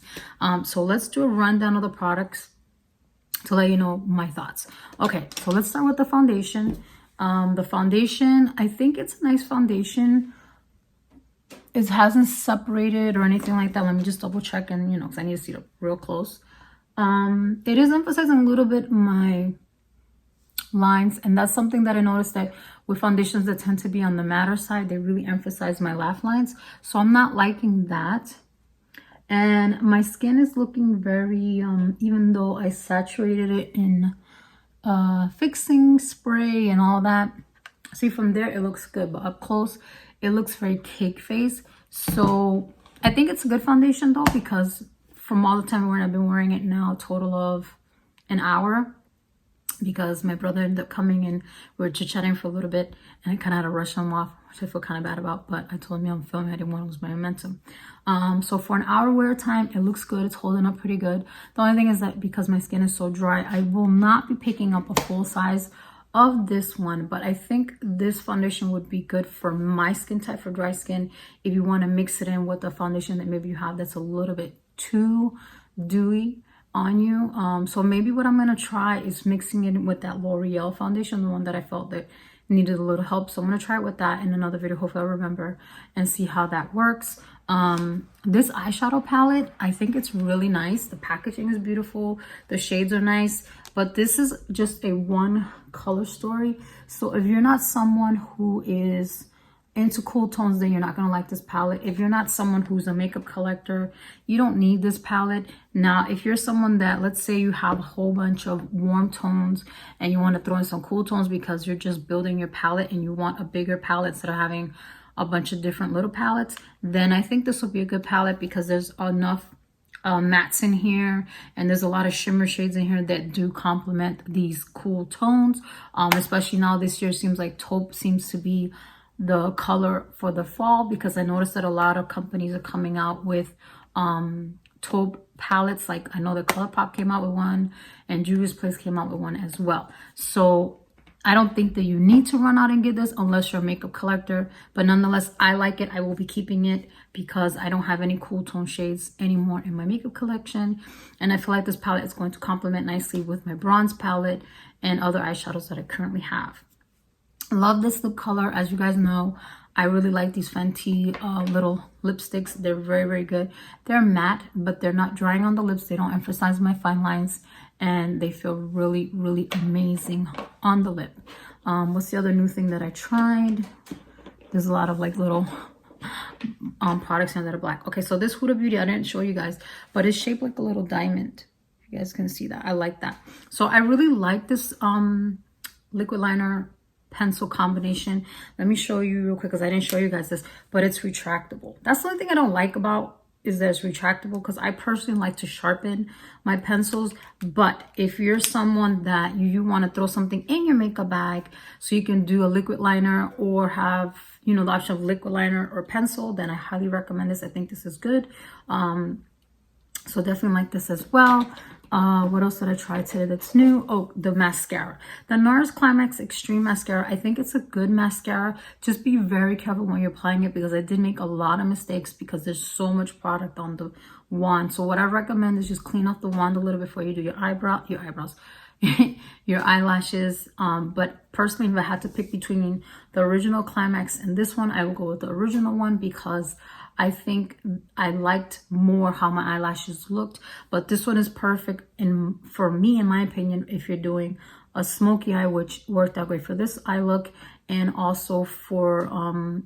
So let's do a rundown of the products to let you know my thoughts. Okay, so let's start with the foundation. The foundation, I think it's a nice foundation. It hasn't separated or anything like that. Let me just double check, and you know, because I need to see it real close. It is emphasizing a little bit my lines, and that's something that I noticed, that with foundations that tend to be on the matter side, they really emphasize my laugh lines. So I'm not liking that. And my skin is looking very, even though I saturated it in fixing spray and all that. See, from there, it looks good. But up close, it looks very cake face. So I think it's a good foundation, though, because from all the time I've been wearing it now, a total of an hour. Because my brother ended up coming and we were chit-chatting for a little bit, and I kind of had to rush him off, which I feel kind of bad about, but I told him I'm filming, I didn't want to lose my momentum. So for an hour wear time, it looks good. It's holding up pretty good. The only thing is that because my skin is so dry, I will not be picking up a full size of this one, but I think this foundation would be good for my skin type, for dry skin, if you want to mix it in with a foundation that maybe you have that's a little bit too dewy on you. So maybe what I'm gonna try is mixing it with that L'Oreal foundation, the one that I felt that needed a little help. So I'm gonna try it with that in another video, hopefully I'll remember, and see how that works. This eyeshadow palette, I think it's really nice. The packaging is beautiful, the shades are nice, but this is just a one color story. So if you're not someone who is into cool tones, then you're not gonna like this palette. If you're not someone who's a makeup collector, you don't need this palette. Now, if you're someone that, let's say you have a whole bunch of warm tones and you want to throw in some cool tones because you're just building your palette and you want a bigger palette instead of having a bunch of different little palettes, then I think this will be a good palette, because there's enough mattes in here, and there's a lot of shimmer shades in here that do complement these cool tones. Especially now this year, seems like taupe seems to be the color for the fall, because I noticed that a lot of companies are coming out with taupe palettes. Like I know the ColourPop came out with one, and Juvia's Place came out with one as well. So I don't think that you need to run out and get this unless you're a makeup collector. But nonetheless, I like it. I will be keeping it because I don't have any cool tone shades anymore in my makeup collection. And I feel like this palette is going to complement nicely with my bronze palette and other eyeshadows that I currently have. Love this lip color. As you guys know, I really like these Fenty little lipsticks. They're very, very good. They're matte, but they're not drying on the lips. They don't emphasize my fine lines, and they feel really, really amazing on the lip. What's the other new thing that I tried? There's a lot of like little products in that are black. Okay, so this Huda Beauty I didn't show you guys, but it's shaped like a little diamond. You guys can see that. I like that. So I really like this liquid liner pencil combination. Let me show you real quick because I didn't show you guys this, but it's retractable. That's the only thing I don't like about is that it's retractable, because I personally like to sharpen my pencils. But if you're someone that you want to throw something in your makeup bag so you can do a liquid liner or have, you know, the option of liquid liner or pencil, then I highly recommend this. I think this is good. So definitely like this as well. What else did I try today that's new? Oh, the mascara. The Nars Climax Extreme Mascara. I think it's a good mascara. Just be very careful when you're applying it, because I did make a lot of mistakes because there's so much product on the wand. So what I recommend is just clean off the wand a little before you do your eyebrows, your eyelashes. But personally, if I had to pick between the original Climax and this one, I will go with the original one, because I think I liked more how my eyelashes looked. But this one is perfect for me, in my opinion, if you're doing a smoky eye, which worked out great for this eye look, and also for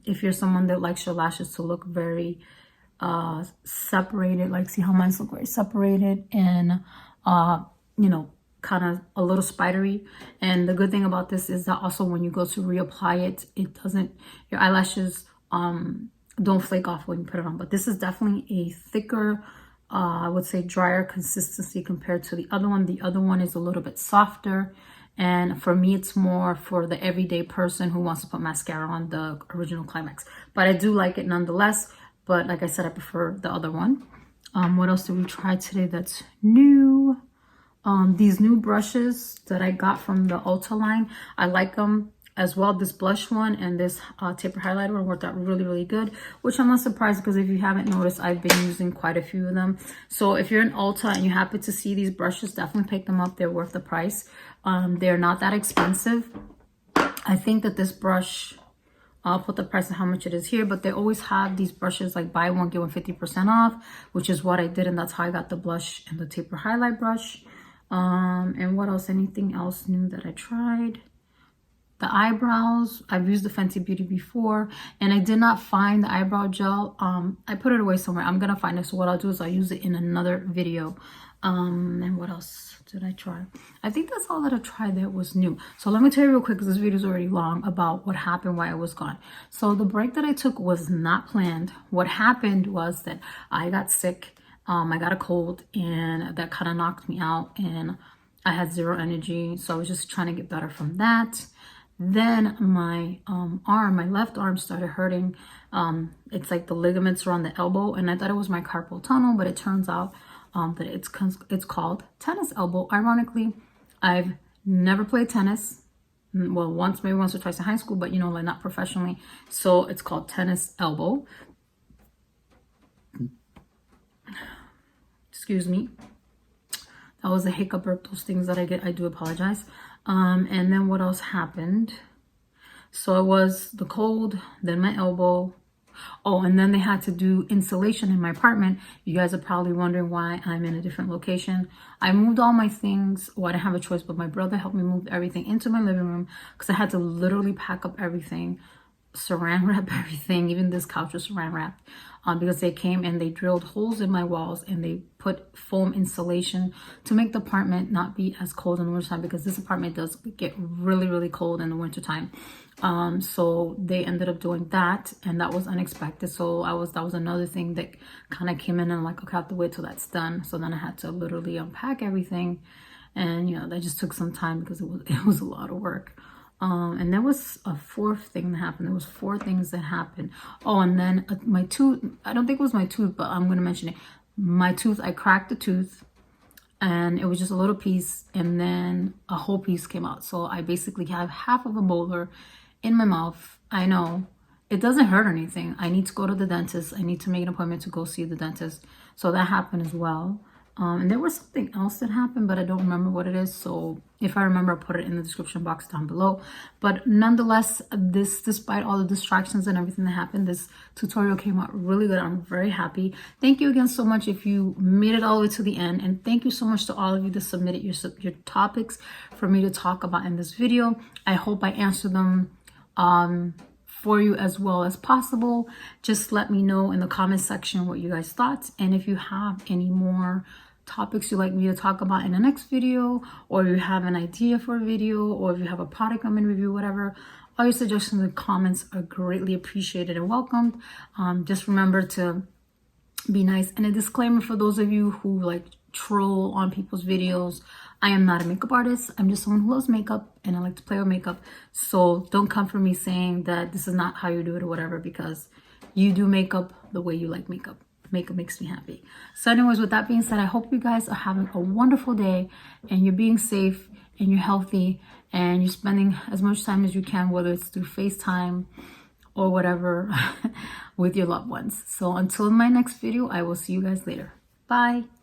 if you're someone that likes your lashes to look very separated, like see how mine look very separated and you know, kind of a little spidery. And the good thing about this is that also when you go to reapply it, it doesn't, your eyelashes don't flake off when you put it on. But this is definitely a thicker, I would say drier consistency compared to the other one. The other one is a little bit softer, and for me it's more for the everyday person who wants to put mascara on, the original Climax. But I do like it nonetheless. But like I said, I prefer the other one. What else did we try today that's new? These new brushes that I got from the Ulta line, I like them as well. This blush one and this taper highlighter one worked out really, really good, which I'm not surprised, because if you haven't noticed, I've been using quite a few of them. So if you're in Ulta and you happen to see these brushes, definitely pick them up. They're worth the price. They're not that expensive. I think that this brush, I'll put the price of how much it is here, but they always have these brushes like buy one, get one 50% off, which is what I did, and that's how I got the blush and the taper highlight brush. And what else? Anything else new that I tried? The eyebrows, I've used the Fenty Beauty before, and I did not find the eyebrow gel. I put it away somewhere. I'm gonna find it. So what I'll do is I'll use it in another video. And what else did I try? I think that's all that I tried that was new. So let me tell you real quick, because this video is already long, about what happened while I was gone. So the break that I took was not planned. What happened was that I got sick. I got a cold, and that kind of knocked me out, and I had zero energy. So I was just trying to get better from that. Then my arm, my left arm started hurting. It's like the ligaments around the elbow, and I thought it was my carpal tunnel, but it turns out that it's called tennis elbow. Ironically, I've never played tennis. Well, maybe once or twice in high school, but you know, like not professionally. So it's called tennis elbow. Excuse me. That was a hiccup burp, those things that I get. I do apologize. And then what else happened? So it was the cold, then my elbow. Oh, and then they had to do insulation in my apartment. You guys are probably wondering why I'm in a different location. I moved all my things. Well, I didn't have a choice, but my brother helped me move everything into my living room, because I had to literally pack up everything, saran wrap everything. Even this couch was saran wrapped, because they came and they drilled holes in my walls, and they put foam insulation to make the apartment not be as cold in the wintertime, because this apartment does get really, really cold in the wintertime. So they ended up doing that, and that was unexpected. So that was another thing that kind of came in, and like, okay, I have to wait till that's done. So then I had to literally unpack everything, and you know, that just took some time because it was a lot of work. And there was a fourth thing that happened. There was 4 things that happened. Oh, and then my tooth, I don't think it was my tooth, but I'm going to mention it. My tooth, I cracked the tooth, and it was just a little piece, and then a whole piece came out. So I basically have half of a molar in my mouth. I know it doesn't hurt or anything. I need to go to the dentist. I need to make an appointment to go see the dentist. So that happened as well. And there was something else that happened, but I don't remember what it is. So if I remember, I'll put it in the description box down below. But nonetheless, despite all the distractions and everything that happened, this tutorial came out really good. I'm very happy. Thank you again so much if you made it all the way to the end. And thank you so much to all of you that submitted your topics for me to talk about in this video. I hope I answered them for you as well as possible. Just let me know in the comment section what you guys thought, and if you have any more topics you'd like me to talk about in the next video, or you have an idea for a video, or if you have a product I'm gonna review, whatever, all your suggestions and comments are greatly appreciated and welcomed. Just remember to be nice. And a disclaimer for those of you who like troll on people's videos, I am not a makeup artist. I'm just someone who loves makeup and I like to play with makeup. So don't come for me saying that this is not how you do it or whatever, because you do makeup the way you like makeup. Makeup makes me happy. So anyways, with that being said, I hope you guys are having a wonderful day and you're being safe and you're healthy and you're spending as much time as you can, whether it's through FaceTime or whatever, with your loved ones. So until my next video, I will see you guys later. Bye.